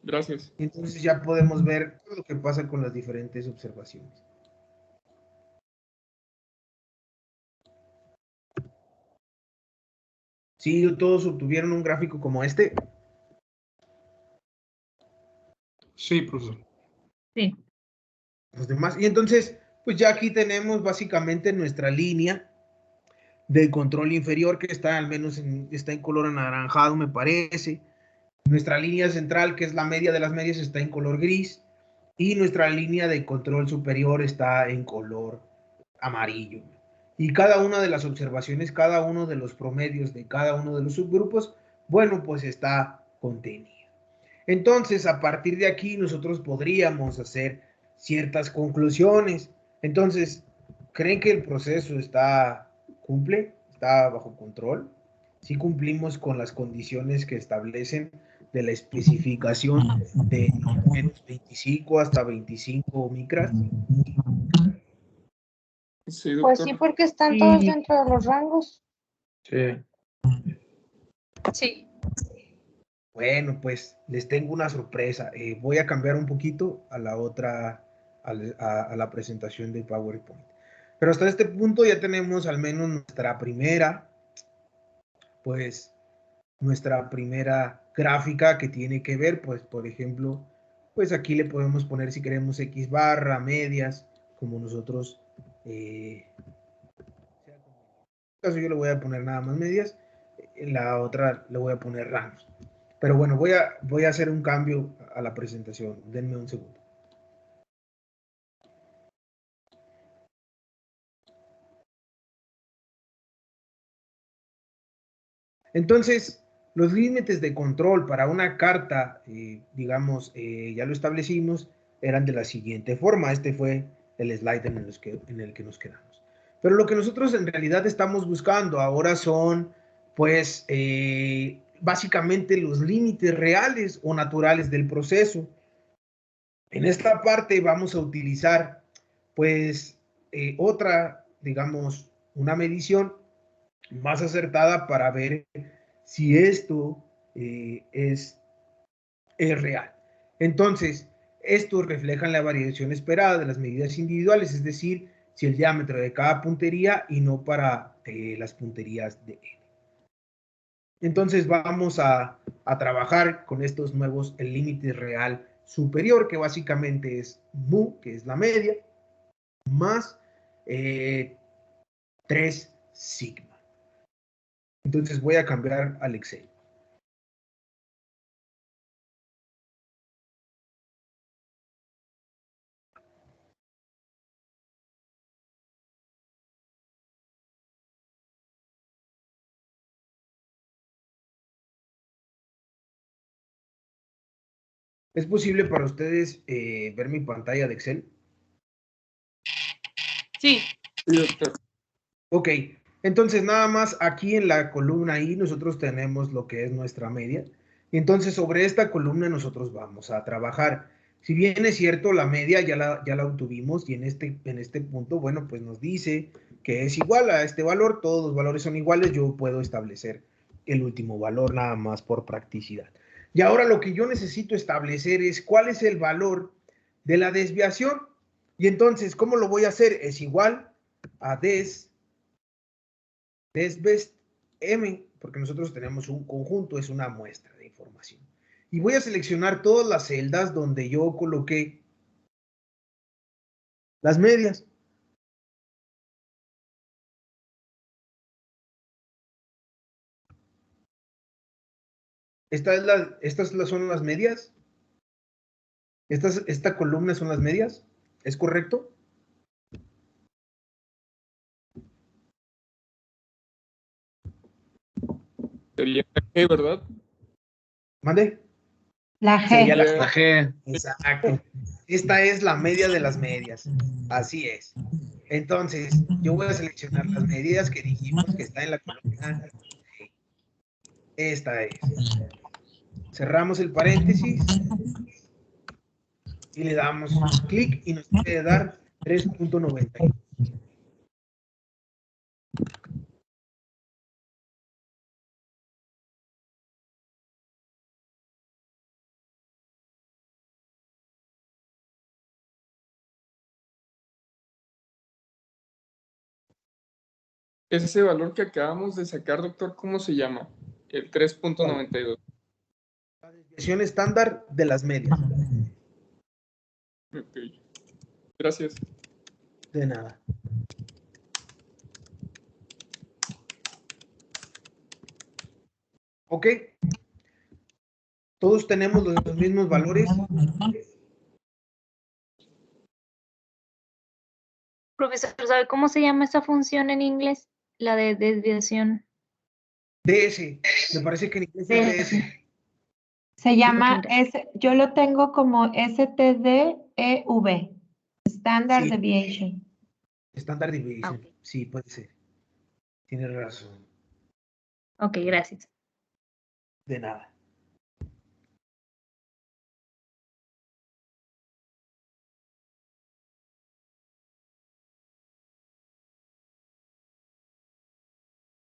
gracias. Entonces ya podemos ver todo lo que pasa con las diferentes observaciones. Sí, todos obtuvieron un gráfico como este. Sí, profesor. Sí. Los demás. Y entonces, pues ya aquí tenemos básicamente nuestra línea de control inferior que está al menos está en color anaranjado, me parece. Nuestra línea central, que es la media de las medias, está en color gris. Y nuestra línea de control superior está en color amarillo. Y cada una de las observaciones, cada uno de los promedios de cada uno de los subgrupos, bueno, pues está contenido. Entonces, a partir de aquí, nosotros podríamos hacer ciertas conclusiones. Entonces, ¿creen que el proceso cumple? ¿Está bajo control? ¿Sí cumplimos con las condiciones que establecen de la especificación de menos 25 hasta 25 micras? Sí, Pues doctor. sí, porque están todos dentro de los rangos. Sí. Sí. Bueno, pues les tengo una sorpresa. Voy a cambiar un poquito a la otra, a la presentación de PowerPoint. Pero hasta este punto ya tenemos al menos nuestra primera gráfica que tiene que ver, pues, por ejemplo, pues aquí le podemos poner si queremos X barra, medias, como nosotros, en este caso yo le voy a poner nada más medias, en la otra le voy a poner rangos. Pero bueno, voy a hacer un cambio a la presentación. Denme un segundo. Entonces, los límites de control para una carta, digamos, ya lo establecimos, eran de la siguiente forma. Este fue el slide en el que nos quedamos. Pero lo que nosotros en realidad estamos buscando ahora son, pues, básicamente los límites reales o naturales del proceso. En esta parte vamos a utilizar, pues, otra, digamos, una medición más acertada para ver si esto es real. Entonces, estos reflejan la variación esperada de las medidas individuales, es decir, si el diámetro de cada puntería y no para las punterías de N. Entonces vamos a trabajar con estos nuevos, el límite real superior, que básicamente es mu, que es la media, más 3 sigma. Entonces voy a cambiar al Excel. ¿Es posible para ustedes ver mi pantalla de Excel? Sí. Sí, doctor. Ok, entonces nada más aquí en la columna I nosotros tenemos lo que es nuestra media. Y entonces sobre esta columna nosotros vamos a trabajar. Si bien es cierto, la media ya la obtuvimos y en este punto, bueno, pues nos dice que es igual a este valor, todos los valores son iguales, yo puedo establecer el último valor nada más por practicidad. Y ahora lo que yo necesito establecer es cuál es el valor de la desviación. Y entonces, ¿cómo lo voy a hacer? Es igual a desbest M, porque nosotros tenemos un conjunto, es una muestra de información. Y voy a seleccionar todas las celdas donde yo coloqué las medias. Estas son las medias. Esta columna son las medias. ¿Es correcto? Sería G, ¿verdad? ¿Mande? La G. Sería Sería- La G. Exacto. Esta es la media de las medias. Así es. Entonces, yo voy a seleccionar las medidas que dijimos que está en la columna G. Esta es. Cerramos el paréntesis y le damos clic y nos puede dar 3.90. Ese valor que acabamos de sacar, doctor, ¿cómo se llama? El 3.92. La desviación estándar de las medias. Ok. Gracias. De nada. ¿Ok? Todos tenemos los mismos valores. Profesor, ¿sabe cómo se llama esa función en inglés? La de desviación. DS. Me parece que en inglés es DS. Se llama, Ok, yo lo tengo como STDEV, Standard Sí. Deviation. Estándar Ah, deviation. ok. Sí, puede ser. Tienes razón. Ok, gracias. De nada.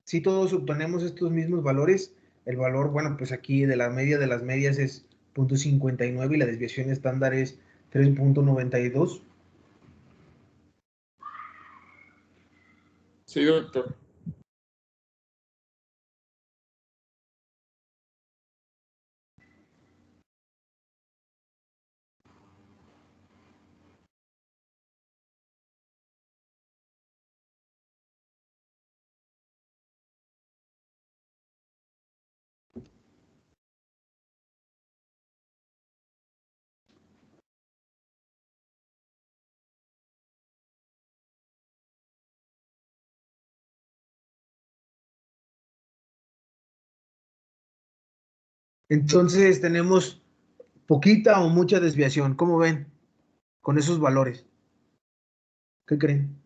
Si todos obtenemos estos mismos valores, el valor, bueno, pues aquí de la media de las medias es 0.59 y la desviación estándar es 3.92. Sí, doctor. Entonces tenemos poquita o mucha desviación. ¿Cómo ven? Con esos valores. ¿Qué creen?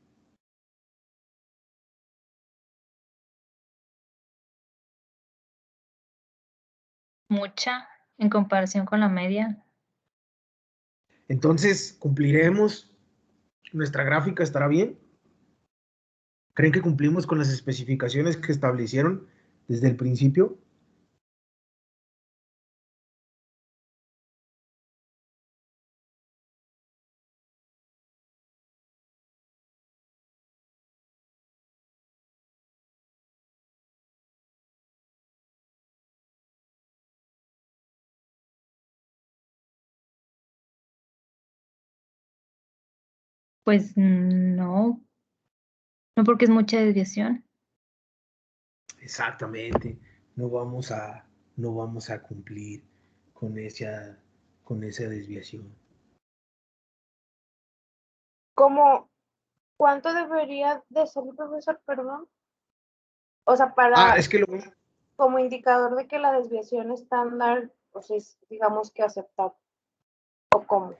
Mucha en comparación con la media. Entonces, ¿cumpliremos? ¿Nuestra gráfica estará bien? ¿Creen que cumplimos con las especificaciones que establecieron desde el principio? Pues no, no porque es mucha desviación. Exactamente. No vamos a cumplir con esa desviación. ¿Cuánto debería de ser el profesor, perdón? O sea, Es que como indicador de que la desviación estándar, pues es, digamos que aceptable. ¿O cómo?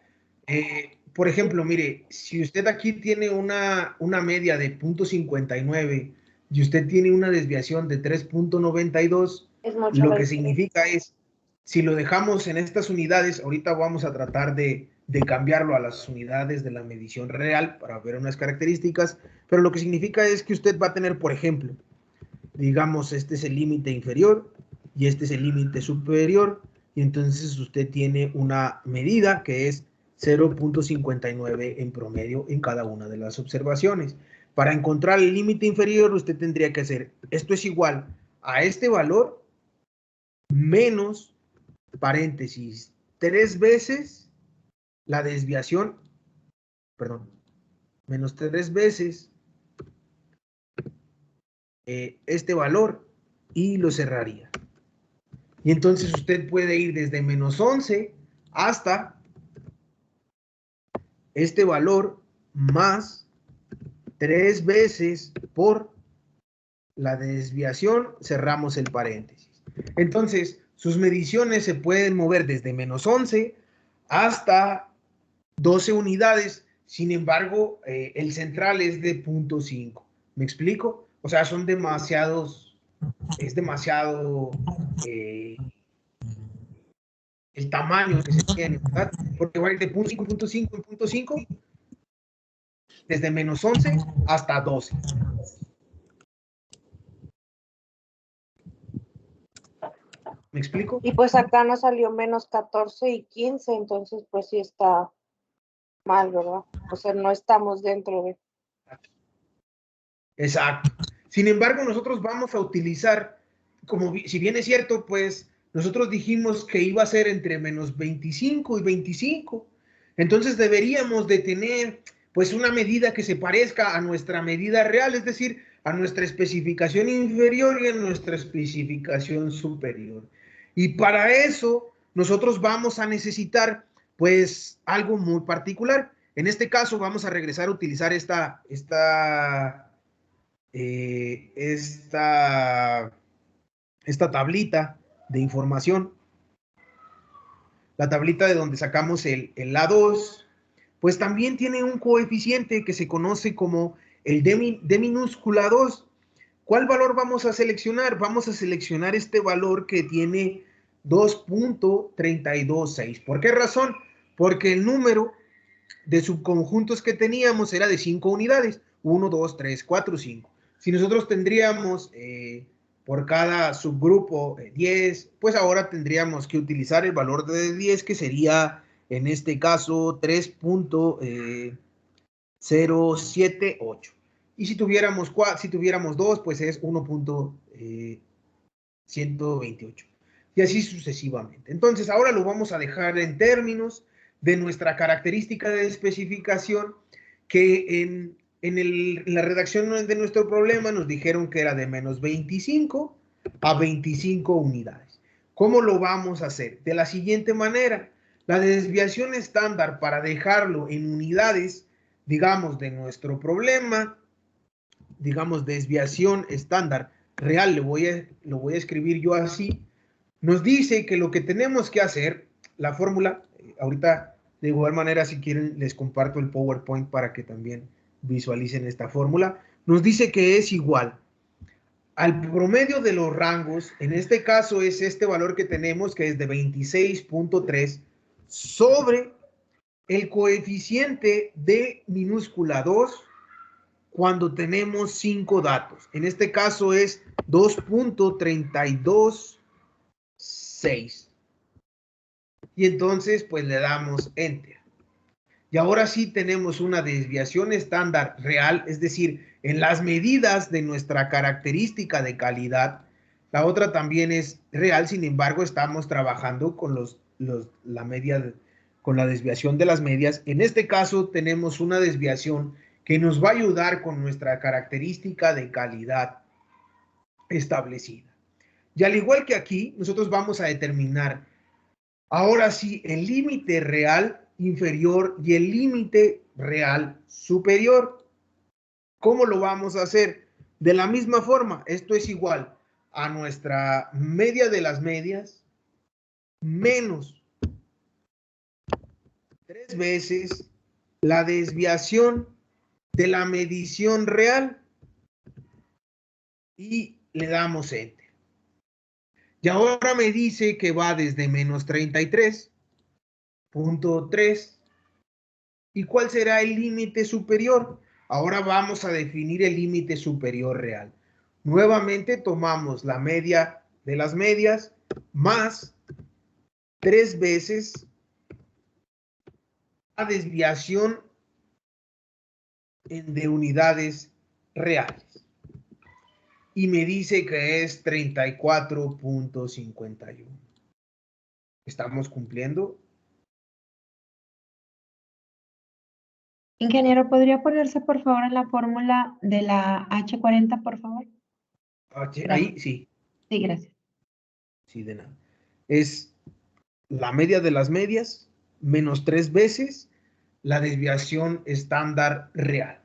por ejemplo, mire, si usted aquí tiene una media de 0.59 y usted tiene una desviación de 3.92, Es mucho lo la que diferencia. significa es, si lo dejamos en estas unidades, ahorita vamos a tratar de cambiarlo a las unidades de la medición real para ver unas características, pero lo que significa es que usted va a tener, por ejemplo, digamos, este es el límite inferior y este es el límite superior, y entonces usted tiene una medida que es 0.59 en promedio en cada una de las observaciones. Para encontrar el límite inferior, usted tendría que hacer, esto es igual a este valor menos, paréntesis, 3 veces la desviación, perdón, menos 3 veces este valor y lo cerraría. Y entonces usted puede ir desde menos 11 hasta este valor más 3 veces por la desviación, cerramos el paréntesis. Entonces, sus mediciones se pueden mover desde menos 11 hasta 12 unidades. Sin embargo, el central es de 0.5. ¿Me explico? O sea, son demasiados, es demasiado el tamaño que se tiene, ¿verdad? Porque va a ir de 0.5 en 0.5 en 0.5, desde menos 11 hasta 12. ¿Me explico? Y pues acá nos salió menos 14 y 15, entonces pues sí está mal, ¿verdad? O sea, no estamos dentro de... Exacto. Sin embargo, nosotros vamos a utilizar, como si bien es cierto, pues nosotros dijimos que iba a ser entre menos 25 y 25. Entonces deberíamos de tener pues una medida que se parezca a nuestra medida real, es decir, a nuestra especificación inferior y a nuestra especificación superior. Y para eso nosotros vamos a necesitar pues algo muy particular. En este caso vamos a regresar a utilizar esta tablita de información, la tablita de donde sacamos el A2, pues también tiene un coeficiente que se conoce como el D minúscula 2. ¿Cuál valor vamos a seleccionar? Vamos a seleccionar este valor que tiene 2.326. ¿Por qué razón? Porque el número de subconjuntos que teníamos era de 5 unidades. 1, 2, 3, 4, 5. Si nosotros tendríamos por cada subgrupo 10, pues ahora tendríamos que utilizar el valor de 10, que sería en este caso 3.078. Y si tuviéramos 2, pues es 1.128. Y así sucesivamente. Entonces, ahora lo vamos a dejar en términos de nuestra característica de especificación, que en la redacción de nuestro problema nos dijeron que era de menos 25 a 25 unidades. ¿Cómo lo vamos a hacer? De la siguiente manera. La desviación estándar, para dejarlo en unidades, digamos, de nuestro problema, digamos, desviación estándar real, lo voy a escribir yo así, nos dice que lo que tenemos que hacer, la fórmula, ahorita de igual manera, si quieren, les comparto el PowerPoint para que también visualicen esta fórmula, nos dice que es igual al promedio de los rangos. En este caso es este valor que tenemos, que es de 26.3, sobre el coeficiente de minúscula 2 cuando tenemos 5 datos. En este caso es 2.326. Y entonces pues le damos Enter. Y ahora sí tenemos una desviación estándar real, es decir, en las medidas de nuestra característica de calidad. La otra también es real, sin embargo, estamos trabajando con la media, con la desviación de las medias. En este caso tenemos una desviación que nos va a ayudar con nuestra característica de calidad establecida. Y al igual que aquí, nosotros vamos a determinar ahora sí el límite real inferior y el límite real superior. ¿Cómo lo vamos a hacer? De la misma forma, esto es igual a nuestra media de las medias menos 3 veces la desviación de la medición real, y le damos Enter. Y ahora me dice que va desde menos 33.3. ¿Y cuál será el límite superior? Ahora vamos a definir el límite superior real. Nuevamente tomamos la media de las medias más 3 veces la desviación de unidades reales. Y me dice que es 34.51. ¿Estamos cumpliendo? Ingeniero, ¿podría ponerse por favor en la fórmula de la H40, por favor? Ahí sí. Sí, gracias. Sí, de nada. Es la media de las medias menos 3 veces la desviación estándar real.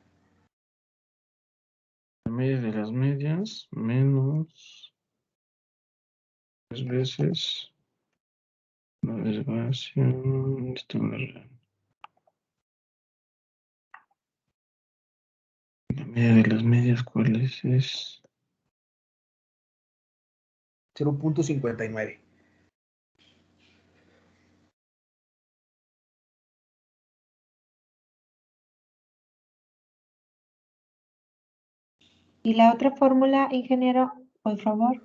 La media de las medias menos 3 veces la desviación estándar. La media de las medias, ¿cuál es? Es 0.59. ¿Y la otra fórmula, ingeniero, por favor?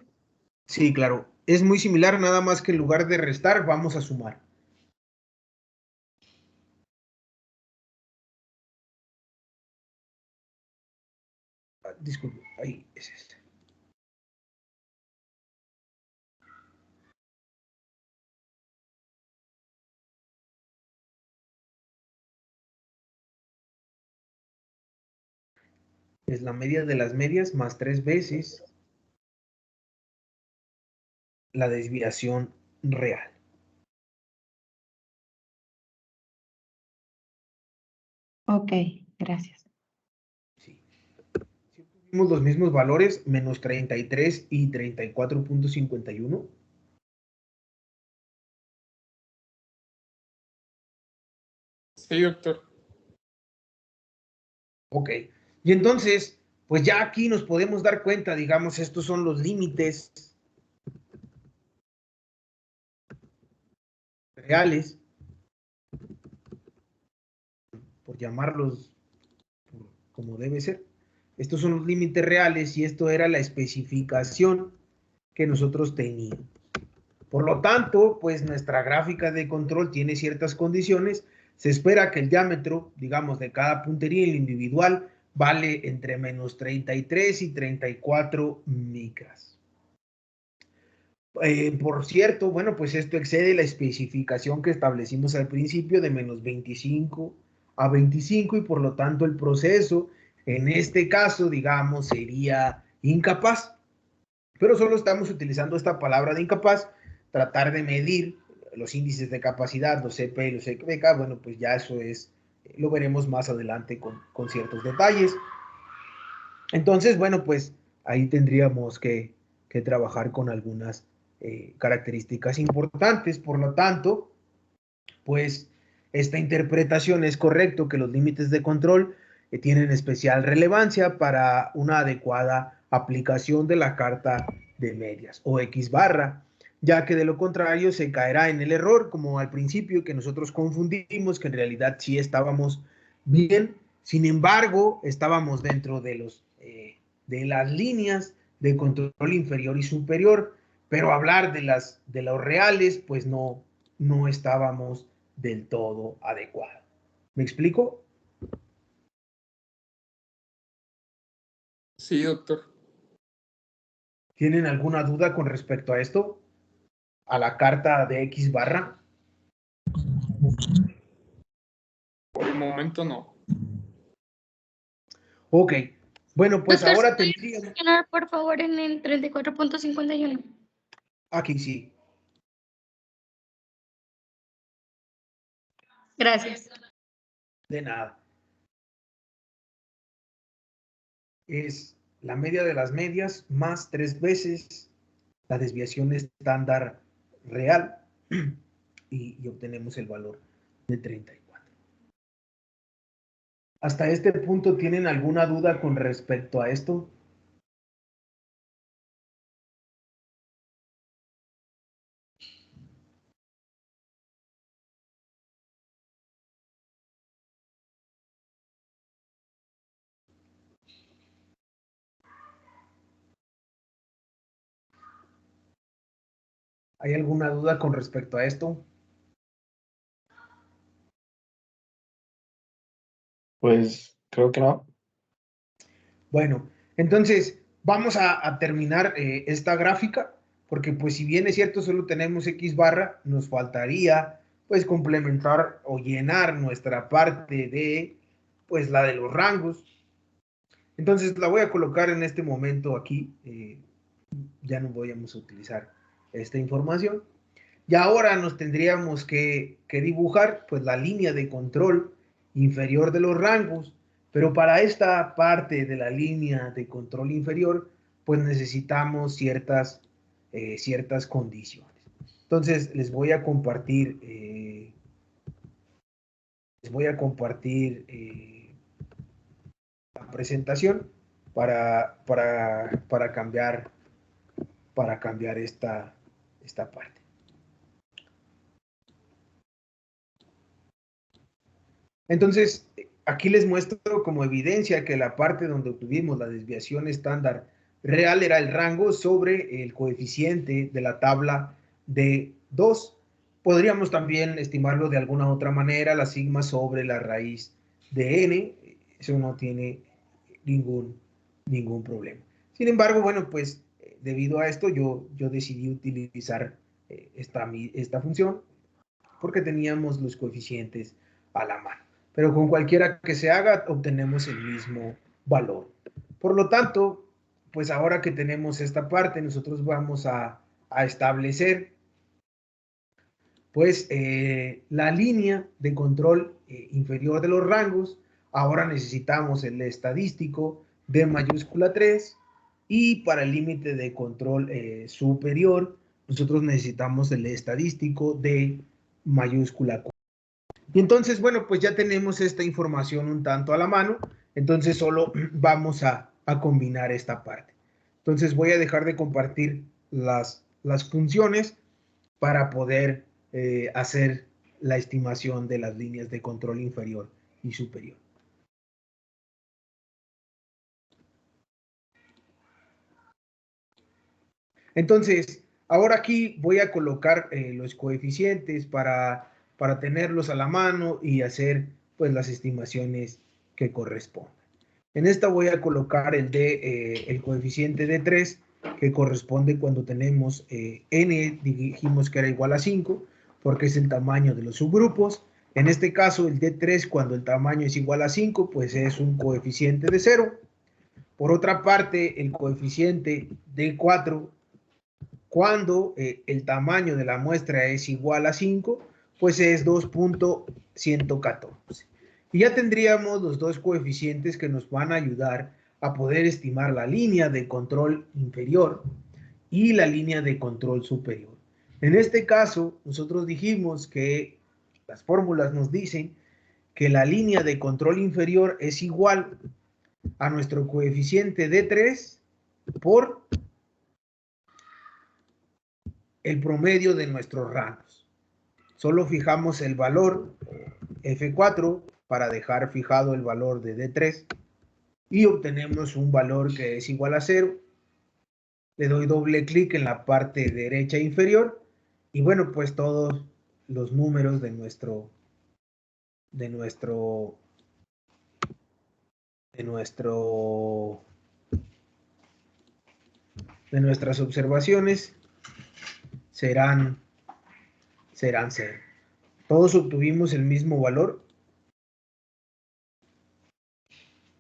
Sí, claro. Es muy similar, nada más que en lugar de restar, vamos a sumar. Disculpe, ahí es este. Es la media de las medias más 3 veces la desviación real. Ok, gracias. Sí. Si tuvimos los mismos valores, menos 33 y 34.51. Sí, doctor. Ok, y entonces, pues ya aquí nos podemos dar cuenta, digamos, estos son los límites reales, por llamarlos como debe ser. Estos son los límites reales y esto era la especificación que nosotros teníamos. Por lo tanto, pues nuestra gráfica de control tiene ciertas condiciones. Se espera que el diámetro, digamos, de cada puntería en individual vale entre menos 33 y 34 micras. Por cierto, bueno, pues esto excede la especificación que establecimos al principio de menos 25 a 25 y por lo tanto el proceso en este caso, digamos, sería incapaz. Pero solo estamos utilizando esta palabra de incapaz, tratar de medir los índices de capacidad, los CP y los CPK, bueno, pues ya eso es, lo veremos más adelante con ciertos detalles. Entonces, bueno, pues ahí tendríamos que trabajar con algunas características importantes. Por lo tanto, pues esta interpretación es correcto que los límites de control tienen especial relevancia para una adecuada aplicación de la carta de medias o X barra, ya que de lo contrario se caerá en el error, como al principio que nosotros confundimos, que en realidad sí estábamos bien, sin embargo, estábamos dentro de las líneas de control inferior y superior, pero hablar de los reales, pues no estábamos del todo adecuado. ¿Me explico? Sí, doctor. ¿Tienen alguna duda con respecto a esto? ¿A la carta de X barra? Por el momento no. Ok. Bueno, pues Doctor, ahora ¿puede tendríamos... funcionar, por favor, en el 34.51? Aquí sí. Gracias. De nada. Es la media de las medias más 3 veces la desviación estándar real y obtenemos el valor de 34. ¿Hasta este punto tienen alguna duda con respecto a esto? ¿Hay alguna duda con respecto a esto? Pues creo que no. Bueno, entonces vamos a terminar esta gráfica, porque pues si bien es cierto solo tenemos X barra, nos faltaría pues complementar o llenar nuestra parte de pues la de los rangos. Entonces la voy a colocar en este momento aquí, ya no vamos a utilizar esta información. Y ahora nos tendríamos que dibujar pues la línea de control inferior de los rangos, pero para esta parte de la línea de control inferior pues necesitamos ciertas condiciones. Entonces les voy a compartir la presentación para cambiar esta parte. Entonces, aquí les muestro como evidencia que la parte donde obtuvimos la desviación estándar real era el rango sobre el coeficiente de la tabla de 2. Podríamos también estimarlo de alguna otra manera, la sigma sobre la raíz de n. Eso no tiene ningún problema. Sin embargo, bueno, pues debido a esto yo decidí utilizar esta función porque teníamos los coeficientes a la mano. Pero con cualquiera que se haga, obtenemos el mismo valor. Por lo tanto, pues ahora que tenemos esta parte, nosotros vamos a establecer pues la línea de control inferior de los rangos. Ahora necesitamos el estadístico de mayúscula 3 y para el límite de control superior, nosotros necesitamos el estadístico de mayúscula 4. Y entonces, bueno, pues ya tenemos esta información un tanto a la mano. Entonces solo vamos a combinar esta parte. Entonces voy a dejar de compartir las funciones para poder hacer la estimación de las líneas de control inferior y superior. Entonces, ahora aquí voy a colocar los coeficientes para tenerlos a la mano y hacer pues las estimaciones que correspondan. En esta voy a colocar el coeficiente de 3, que corresponde cuando tenemos n, dijimos que era igual a 5, porque es el tamaño de los subgrupos. En este caso, el D3, cuando el tamaño es igual a 5, pues es un coeficiente de 0. Por otra parte, el coeficiente D4, cuando el tamaño de la muestra es igual a 5, pues es 2.114. Y ya tendríamos los dos coeficientes que nos van a ayudar a poder estimar la línea de control inferior y la línea de control superior. En este caso, nosotros dijimos que las fórmulas nos dicen que la línea de control inferior es igual a nuestro coeficiente D3 por el promedio de nuestros rangos. Solo fijamos el valor F4 para dejar fijado el valor de D3 y obtenemos un valor que es igual a 0. Le doy doble clic en la parte derecha inferior y bueno, pues todos los números de nuestras observaciones serán 0. ¿Todos obtuvimos el mismo valor?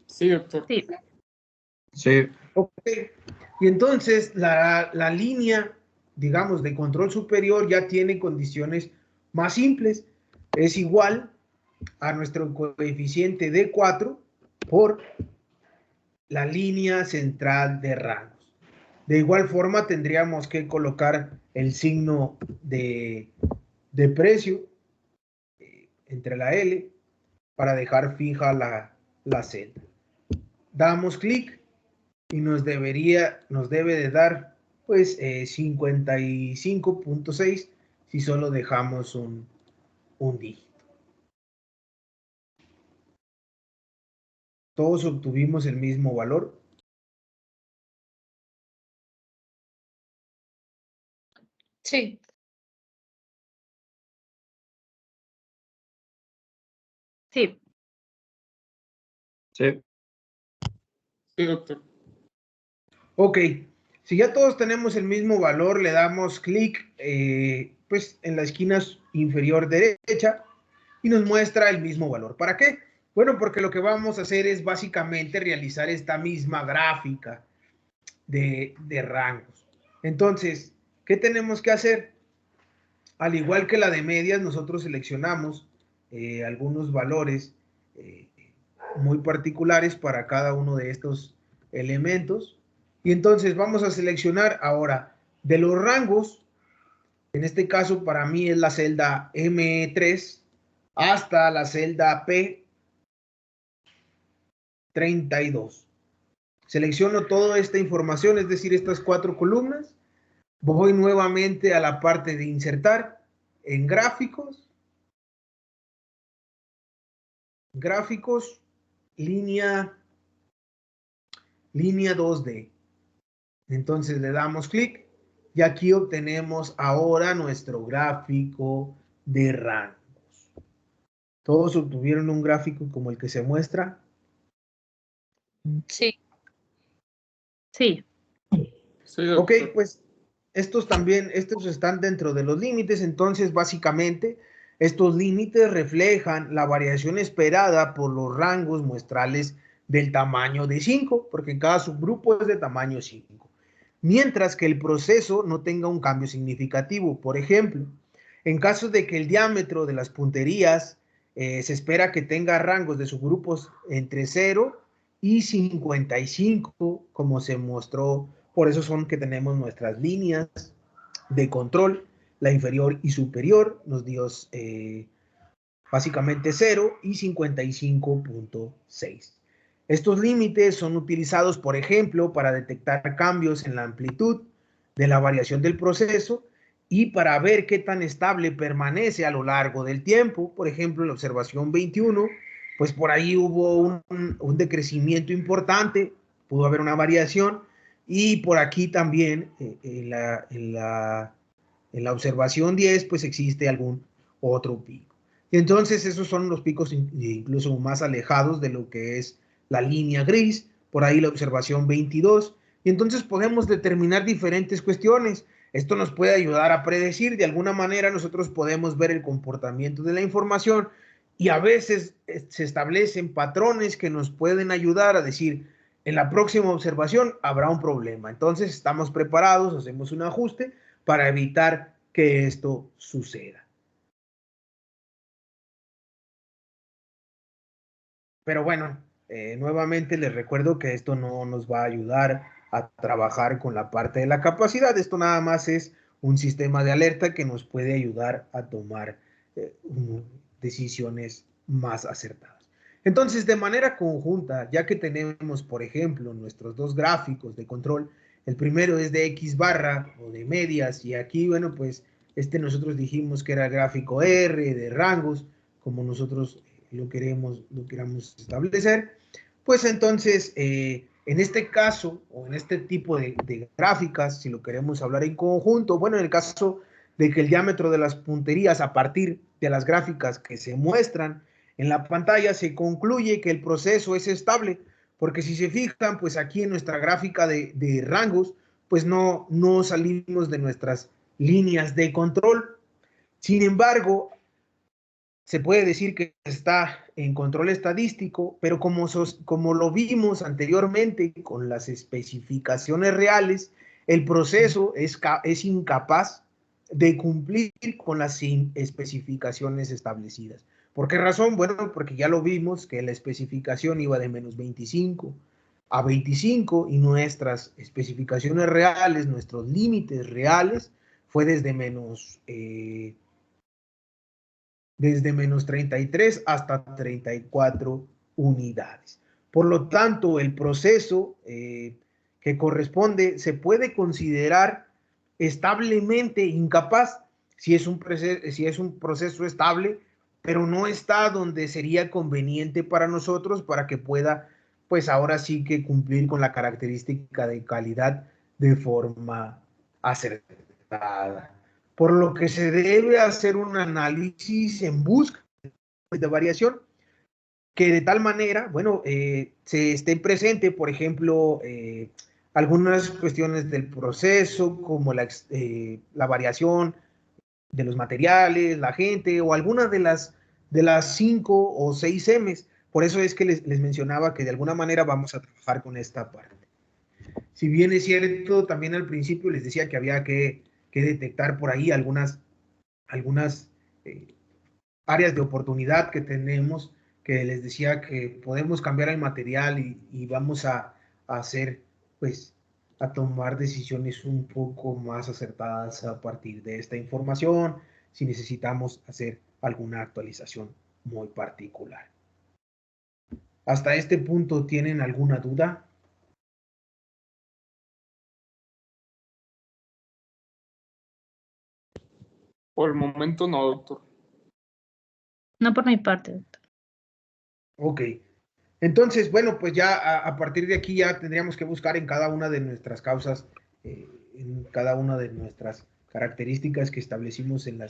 Sí, doctor. Sí. Sí. Ok. Y entonces la línea, digamos, de control superior ya tiene condiciones más simples. Es igual a nuestro coeficiente D4 por la línea central de rangos. De igual forma tendríamos que colocar el signo de precio entre la L para dejar fija la celda. Damos clic y nos debe de dar pues 55.6 si solo dejamos un dígito. Todos obtuvimos el mismo valor. Sí. Sí. Sí. Sí, doctor. Ok, si ya todos tenemos el mismo valor, le damos clic pues en la esquina inferior derecha y nos muestra el mismo valor. ¿Para qué? Bueno, porque lo que vamos a hacer es básicamente realizar esta misma gráfica de rangos. Entonces, ¿qué tenemos que hacer? Al igual que la de medias, nosotros seleccionamos algunos valores muy particulares para cada uno de estos elementos. Y entonces vamos a seleccionar ahora de los rangos, en este caso para mí es la celda M3 hasta la celda P32. Selecciono toda esta información, es decir, estas 4 columnas. Voy nuevamente a la parte de insertar en gráficos. Gráficos, línea 2D. Entonces le damos clic y aquí obtenemos ahora nuestro gráfico de rangos. ¿Todos obtuvieron un gráfico como el que se muestra? Sí. Sí. Sí, doctor. Ok, pues estos están dentro de los límites, entonces básicamente estos límites reflejan la variación esperada por los rangos muestrales del tamaño de 5, porque cada subgrupo es de tamaño 5. Mientras que el proceso no tenga un cambio significativo. Por ejemplo, en caso de que el diámetro de las punterías se espera que tenga rangos de subgrupos entre 0 y 55, como se mostró. Por eso son que tenemos nuestras líneas de control, la inferior y superior, nos dio básicamente 0 y 55.6. Estos límites son utilizados, por ejemplo, para detectar cambios en la amplitud de la variación del proceso y para ver qué tan estable permanece a lo largo del tiempo. Por ejemplo, en la observación 21, pues por ahí hubo un decrecimiento importante, pudo haber una variación, y por aquí también en la observación 10, pues existe algún otro pico. Y entonces esos son los picos incluso más alejados de lo que es la línea gris, por ahí la observación 22, y entonces podemos determinar diferentes cuestiones. Esto nos puede ayudar a predecir, de alguna manera nosotros podemos ver el comportamiento de la información y a veces se establecen patrones que nos pueden ayudar a decir, en la próxima observación habrá un problema. Entonces estamos preparados, hacemos un ajuste para evitar que esto suceda. Pero bueno, nuevamente les recuerdo que esto no nos va a ayudar a trabajar con la parte de la capacidad. Esto nada más es un sistema de alerta que nos puede ayudar a tomar decisiones más acertadas. Entonces, de manera conjunta, ya que tenemos, por ejemplo, nuestros dos gráficos de control, el primero es de X barra o de medias, y aquí, bueno, pues nosotros dijimos que era el gráfico R de rangos, como nosotros lo queramos establecer, pues entonces, en este caso, o en este tipo de gráficas, si lo queremos hablar en conjunto, bueno, en el caso de que el diámetro de las punterías a partir de las gráficas que se muestran en la pantalla, se concluye que el proceso es estable, porque si se fijan, pues aquí en nuestra gráfica de rangos, pues no salimos de nuestras líneas de control. Sin embargo, se puede decir que está en control estadístico, pero como lo vimos anteriormente con las especificaciones reales, el proceso es incapaz de cumplir con las especificaciones establecidas. ¿Por qué razón? Bueno, porque ya lo vimos que la especificación iba de menos 25 a 25 y nuestras especificaciones reales, nuestros límites reales, fue desde menos 33 hasta 34 unidades. Por lo tanto, el proceso que corresponde se puede considerar establemente incapaz si es un proceso estable, pero no está donde sería conveniente para nosotros para que pueda, pues ahora sí que cumplir con la característica de calidad de forma acertada. Por lo que se debe hacer un análisis en busca de variación que de tal manera, bueno, se esté presente, por ejemplo, algunas cuestiones del proceso, como la variación de los materiales, la gente, o alguna de las 5 o 6 M's. Por eso es que les mencionaba que de alguna manera vamos a trabajar con esta parte. Si bien es cierto, también al principio les decía que había que detectar por ahí algunas áreas de oportunidad que tenemos, que les decía que podemos cambiar el material y vamos a hacer, pues, a tomar decisiones un poco más acertadas a partir de esta información, si necesitamos hacer alguna actualización muy particular. ¿Hasta este punto tienen alguna duda? Por el momento no, doctor. No por mi parte, doctor. Ok. Entonces, bueno, pues ya a partir de aquí ya tendríamos que buscar en cada una de nuestras causas, en cada una de nuestras características que establecimos en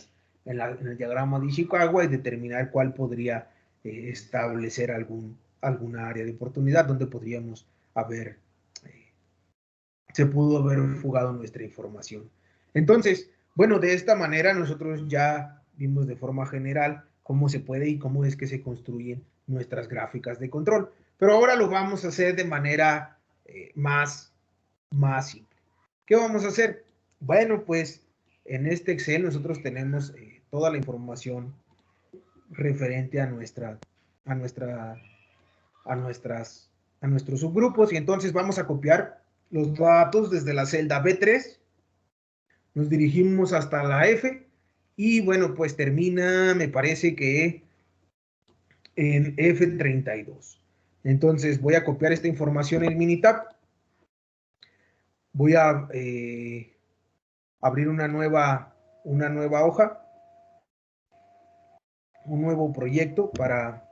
el diagrama de Ishikawa y determinar cuál podría establecer alguna área de oportunidad donde podríamos se pudo haber fugado nuestra información. Entonces, bueno, de esta manera nosotros ya vimos de forma general cómo se puede y cómo es que se construyen nuestras gráficas de control. Pero ahora lo vamos a hacer de manera más simple. ¿Qué vamos a hacer? Bueno, pues en este Excel nosotros tenemos toda la información referente a nuestros subgrupos y entonces vamos a copiar los datos desde la celda B3, nos dirigimos hasta la F y bueno, pues termina, me parece que en F32. Entonces voy a copiar esta información en Minitab. Voy a abrir una nueva hoja, un nuevo proyecto para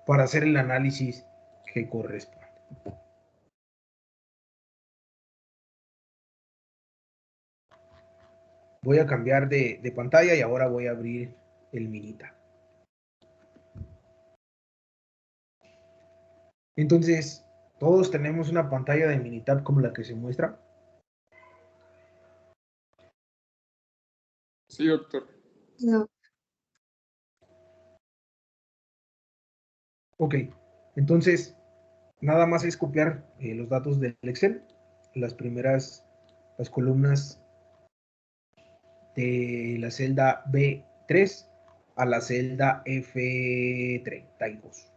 hacer el análisis que corresponde. Voy a cambiar de pantalla y ahora voy a abrir el Minitab. Entonces, todos tenemos una pantalla de Minitab como la que se muestra. Sí, doctor. No. Ok, entonces nada más es copiar los datos del Excel, las columnas de la celda B3 a la celda F32.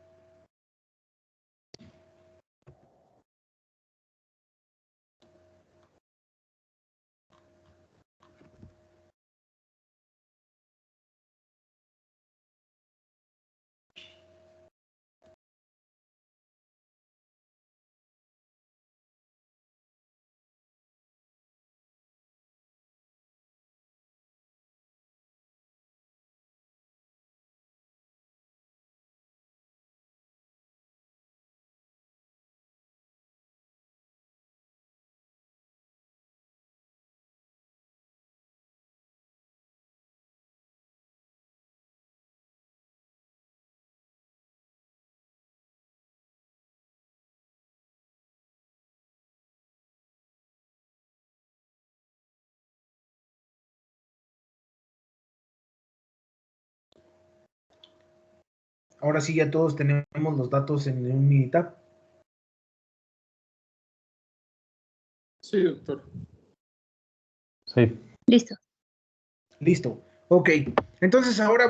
Ahora sí ya todos tenemos los datos en un Minitab. Sí, doctor. Sí. Listo. Listo. Ok. Entonces ahora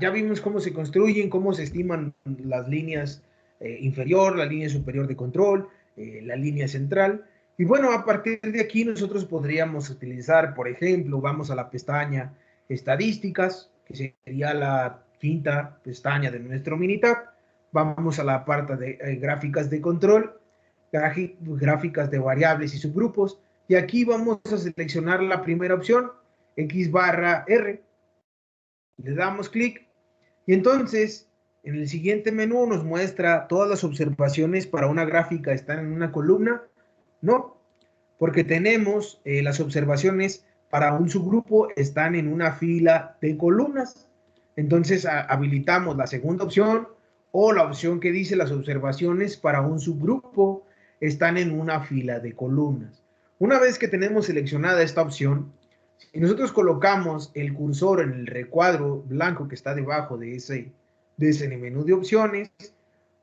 ya vimos cómo se construyen, cómo se estiman las líneas inferior, la línea superior de control, la línea central. Y bueno, a partir de aquí nosotros podríamos utilizar, por ejemplo, vamos a la pestaña Estadísticas, que sería la quinta pestaña de nuestro Minitab. Vamos a la parte de gráficas de control, gráficas de variables y subgrupos. Y aquí vamos a seleccionar la primera opción, X barra R. Le damos clic y entonces en el siguiente menú nos muestra todas las observaciones para una gráfica están en una columna. No, porque tenemos las observaciones para un subgrupo están en una fila de columnas. Entonces habilitamos la segunda opción o la opción que dice las observaciones para un subgrupo están en una fila de columnas. Una vez que tenemos seleccionada esta opción, si nosotros colocamos el cursor en el recuadro blanco que está debajo de ese menú de opciones,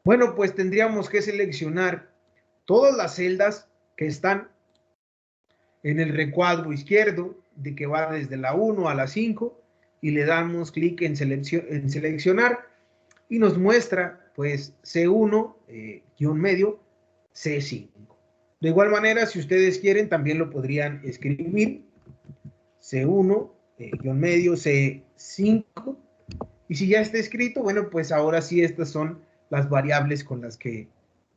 bueno, pues tendríamos que seleccionar todas las celdas que están en el recuadro izquierdo, de que va desde la 1 a la 5, y le damos clic en seleccionar, y nos muestra, pues, C1, guión medio, C5. De igual manera, si ustedes quieren, también lo podrían escribir, C1, guión medio, C5, y si ya está escrito, bueno, pues ahora sí estas son las variables con las que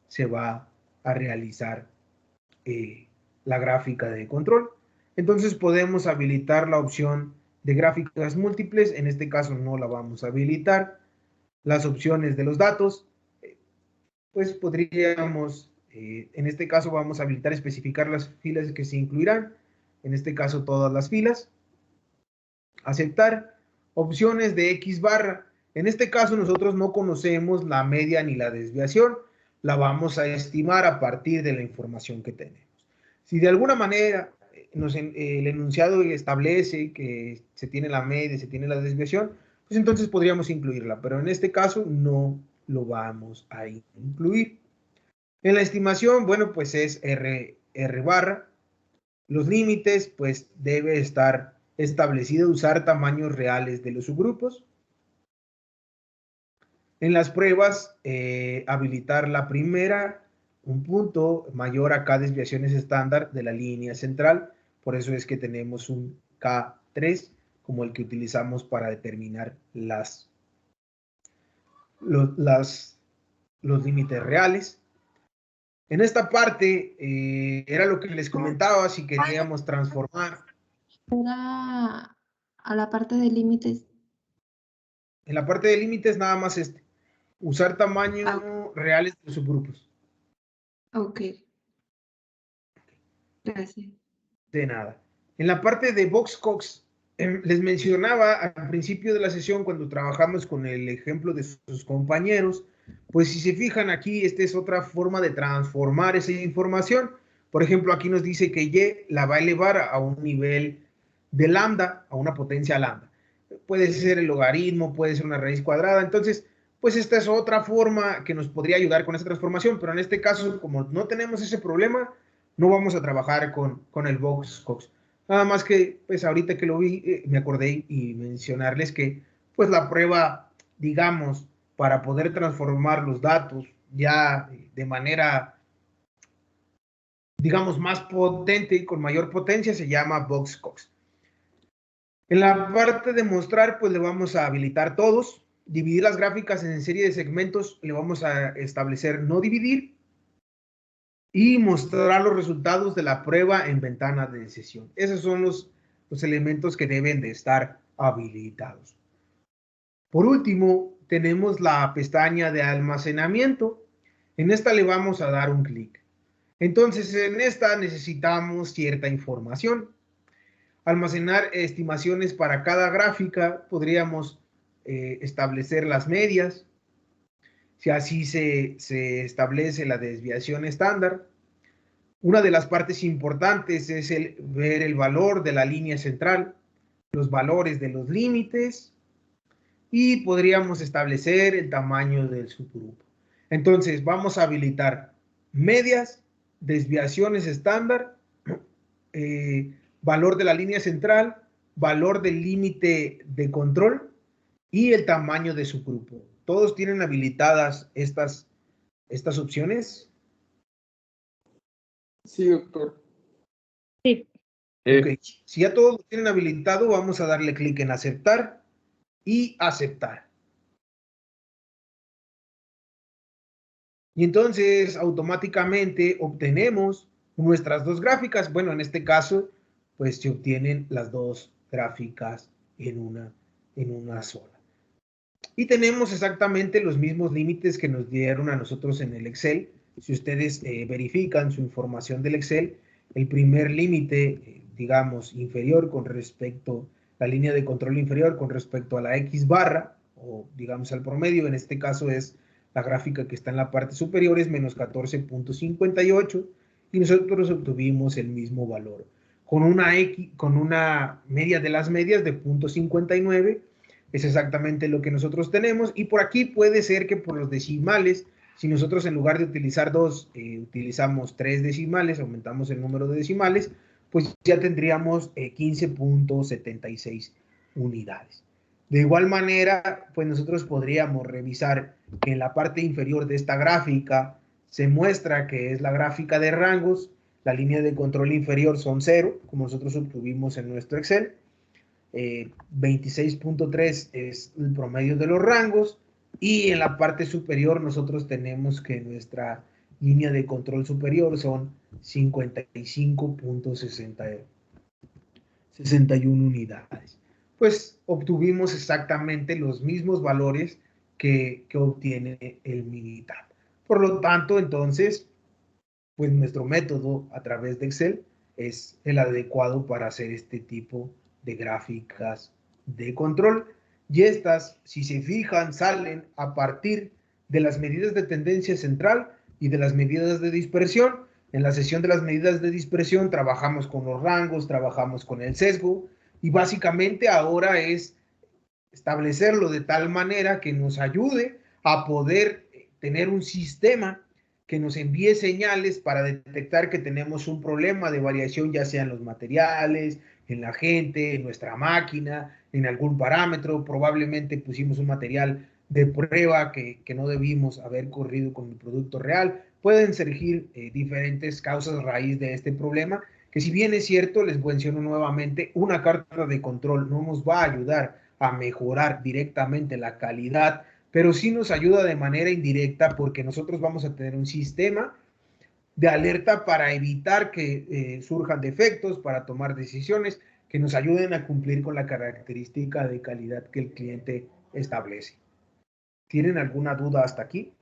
se va a realizar la gráfica de control. Entonces podemos habilitar la opción de gráficas múltiples, en este caso no la vamos a habilitar. Las opciones de los datos, pues podríamos, en este caso vamos a habilitar especificar las filas que se incluirán, en este caso todas las filas. Aceptar. Opciones de X barra. En este caso nosotros no conocemos la media ni la desviación, la vamos a estimar a partir de la información que tenemos. Si de alguna manera el enunciado establece que se tiene la media, se tiene la desviación, pues entonces podríamos incluirla, pero en este caso no lo vamos a incluir. En la estimación, bueno, pues es R barra. Los límites, pues debe estar establecido usar tamaños reales de los subgrupos. En las pruebas, habilitar la primera, un punto mayor a K desviaciones estándar de la línea central. Por eso es que tenemos un K3 como el que utilizamos para determinar las los límites reales. En esta parte era lo que les comentaba, si queríamos transformar. Era a la parte de límites. En la parte de límites nada más usar tamaños reales de subgrupos. Ok. Gracias. De nada. En la parte de Boxcox, les mencionaba al principio de la sesión, cuando trabajamos con el ejemplo de sus compañeros, pues si se fijan aquí, esta es otra forma de transformar esa información. Por ejemplo, aquí nos dice que Y la va a elevar a un nivel de lambda, a una potencia lambda. Puede ser el logaritmo, puede ser una raíz cuadrada. Entonces, pues esta es otra forma que nos podría ayudar con esa transformación, pero en este caso, como no tenemos ese problema, no vamos a trabajar con el Boxcox. Nada más que, pues ahorita que lo vi, me acordé y mencionarles que, pues la prueba, digamos, para poder transformar los datos ya de manera, digamos, más potente y con mayor potencia se llama Boxcox. En la parte de mostrar, pues le vamos a habilitar todos. Dividir las gráficas en serie de segmentos, le vamos a establecer no dividir. Y mostrar los resultados de la prueba en ventana de sesión. Esos son los elementos que deben de estar habilitados. Por último, tenemos la pestaña de almacenamiento. En esta le vamos a dar un clic. Entonces, en esta necesitamos cierta información. Almacenar estimaciones para cada gráfica, podríamos establecer las medias, si así se establece la desviación estándar. Una de las partes importantes es ver el valor de la línea central, los valores de los límites, y podríamos establecer el tamaño del subgrupo. Entonces, vamos a habilitar medias, desviaciones estándar, valor de la línea central, valor del límite de control y el tamaño de subgrupo. ¿Todos tienen habilitadas estas opciones? Sí, doctor. Sí. Ok, si ya todos lo tienen habilitado, vamos a darle clic en aceptar y aceptar. Y entonces automáticamente obtenemos nuestras dos gráficas. Bueno, en este caso, pues se obtienen las dos gráficas en una sola. Y tenemos exactamente los mismos límites que nos dieron a nosotros en el Excel. Si ustedes verifican su información del Excel, el primer límite, digamos, inferior con respecto a la línea de control inferior con respecto a la X barra, o digamos al promedio, en este caso es la gráfica que está en la parte superior, es menos 14.58, y nosotros obtuvimos el mismo valor. Con una media de las medias de 0.59, es exactamente lo que nosotros tenemos, y por aquí puede ser que por los decimales, si nosotros en lugar de utilizar 2, utilizamos 3 decimales, aumentamos el número de decimales, pues ya tendríamos 15.76 unidades. De igual manera, pues nosotros podríamos revisar que en la parte inferior de esta gráfica se muestra que es la gráfica de rangos, la línea de control inferior son 0, como nosotros obtuvimos en nuestro Excel, 26.3 es el promedio de los rangos, y en la parte superior nosotros tenemos que nuestra línea de control superior son 55.61 unidades. Pues obtuvimos exactamente los mismos valores que obtiene el Minitab. Por lo tanto, entonces, pues nuestro método a través de Excel es el adecuado para hacer este tipo de gráficas de control. Y estas, si se fijan, salen a partir de las medidas de tendencia central y de las medidas de dispersión. En la sesión de las medidas de dispersión trabajamos con los rangos, trabajamos con el sesgo, y básicamente ahora es establecerlo de tal manera que nos ayude a poder tener un sistema que nos envíe señales para detectar que tenemos un problema de variación, ya sea en los materiales, en la gente, en nuestra máquina, en algún parámetro. Probablemente pusimos un material de prueba que no debimos haber corrido con el producto real. Pueden surgir diferentes causas raíz de este problema, que si bien es cierto, les menciono nuevamente, una carta de control no nos va a ayudar a mejorar directamente la calidad, pero sí nos ayuda de manera indirecta porque nosotros vamos a tener un sistema de alerta para evitar que surjan defectos, para tomar decisiones que nos ayuden a cumplir con la característica de calidad que el cliente establece. ¿Tienen alguna duda hasta aquí?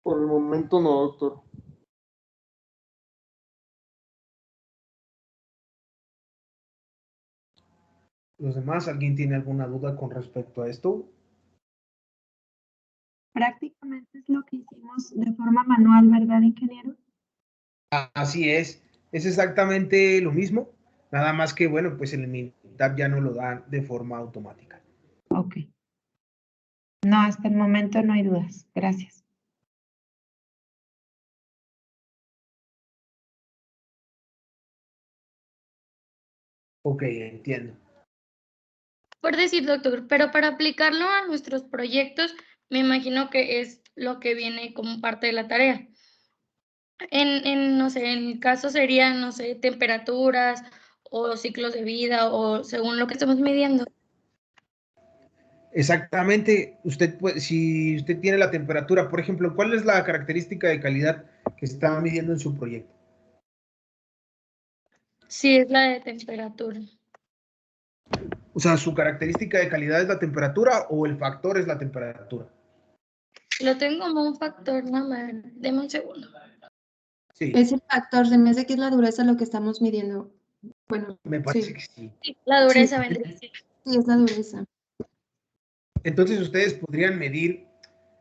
Por el momento no, doctor. ¿Los demás, alguien tiene alguna duda con respecto a esto? Prácticamente es lo que hicimos de forma manual, ¿verdad, ingeniero? Así es exactamente lo mismo, nada más que, bueno, pues el Minitab ya no lo da de forma automática. Ok. No, hasta el momento no hay dudas. Gracias. Ok, entiendo. Por decir, doctor, pero para aplicarlo a nuestros proyectos, me imagino que es lo que viene como parte de la tarea. No sé, en mi caso serían, no sé, temperaturas o ciclos de vida o según lo que estamos midiendo. Exactamente, si usted tiene la temperatura, por ejemplo, ¿cuál es la característica de calidad que está midiendo en su proyecto? Sí, es la de temperatura. O sea, ¿su característica de calidad es la temperatura o el factor es la temperatura? Lo tengo como un factor, nada más. Deme un segundo. Sí, Es el factor, se me hace que es la dureza lo que estamos midiendo. Bueno, me parece sí, que sí. Sí, la sí, dureza vendría a ser. sí, es la dureza. Entonces ustedes podrían medir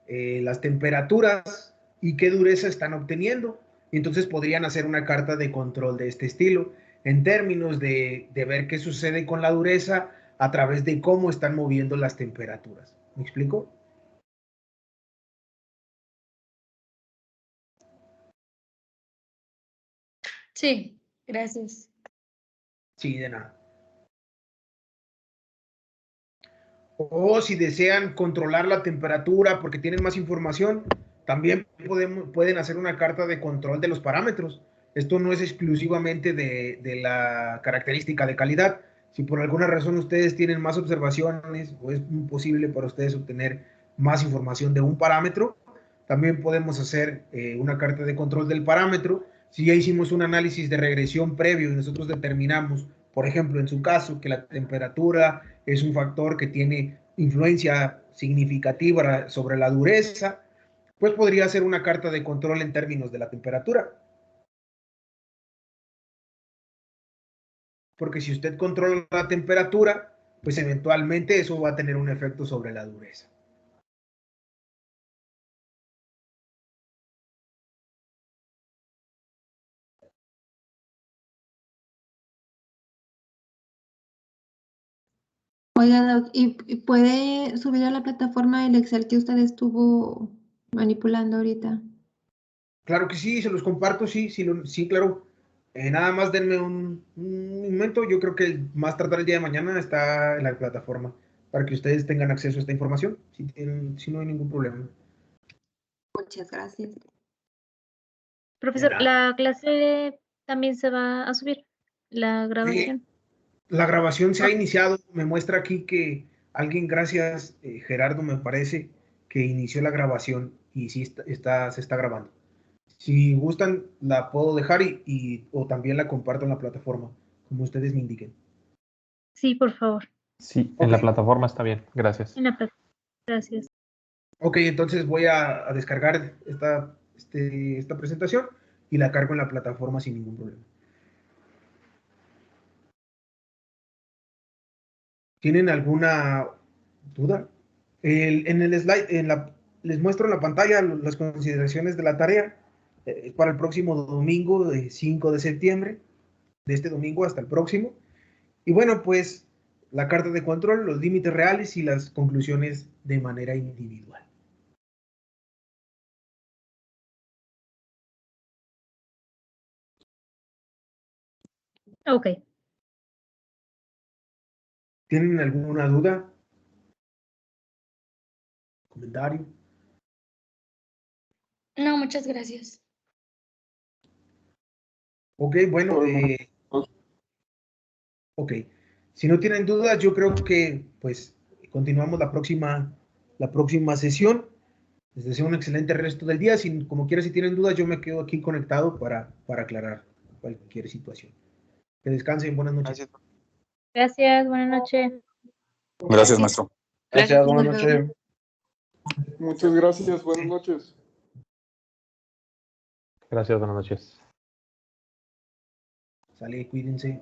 las temperaturas y qué dureza están obteniendo. Y entonces podrían hacer una carta de control de este estilo, en términos de ver qué sucede con la dureza a través de cómo están moviendo las temperaturas. ¿Me explico? Sí, gracias. Sí, de nada. O si desean controlar la temperatura porque tienen más información, también pueden hacer una carta de control de los parámetros. Esto no es exclusivamente de la característica de calidad. Si por alguna razón ustedes tienen más observaciones o es posible para ustedes obtener más información de un parámetro, también podemos hacer una carta de control del parámetro. Si ya hicimos un análisis de regresión previo y nosotros determinamos, por ejemplo, en su caso, que la temperatura es un factor que tiene influencia significativa sobre la dureza, pues podría ser una carta de control en términos de la temperatura. Porque si usted controla la temperatura, pues eventualmente eso va a tener un efecto sobre la dureza. Oiga, Doc, ¿y puede subir a la plataforma el Excel que usted estuvo manipulando ahorita? Claro que sí, se los comparto, sí, sí, sí, claro. Nada más denme un momento, yo creo que más tardar el día de mañana está en la plataforma para que ustedes tengan acceso a esta información, si no hay ningún problema. Muchas gracias. Profesor, ¿la clase también se va a subir? ¿La grabación? La grabación se ha iniciado, me muestra aquí que alguien, gracias, Gerardo, me parece, que inició la grabación y sí se está grabando. Si gustan, la puedo dejar o también la comparto en la plataforma, como ustedes me indiquen. Sí, por favor. Sí, en Ok. la plataforma está bien, gracias. En la Gracias. Ok, entonces voy a descargar esta presentación y la cargo en la plataforma sin ningún problema. ¿Tienen alguna duda? En el slide, les muestro en la pantalla las consideraciones de la tarea para el próximo domingo, 5 de septiembre, de este domingo hasta el próximo. Y bueno, pues la carta de control, los límites reales y las conclusiones de manera individual. Ok. ¿Tienen alguna duda? ¿Comentario? No, muchas gracias. Ok, bueno, ok. Si no tienen dudas, yo creo que pues continuamos la próxima sesión. Les deseo un excelente resto del día. Como quiera, si tienen dudas, yo me quedo aquí conectado para aclarar cualquier situación. Que descansen, buenas noches. Gracias, buenas noches. Gracias, maestro. Gracias, buenas Hasta luego. noches. Muchas gracias, buenas noches. Gracias, buenas noches. Sale, cuídense.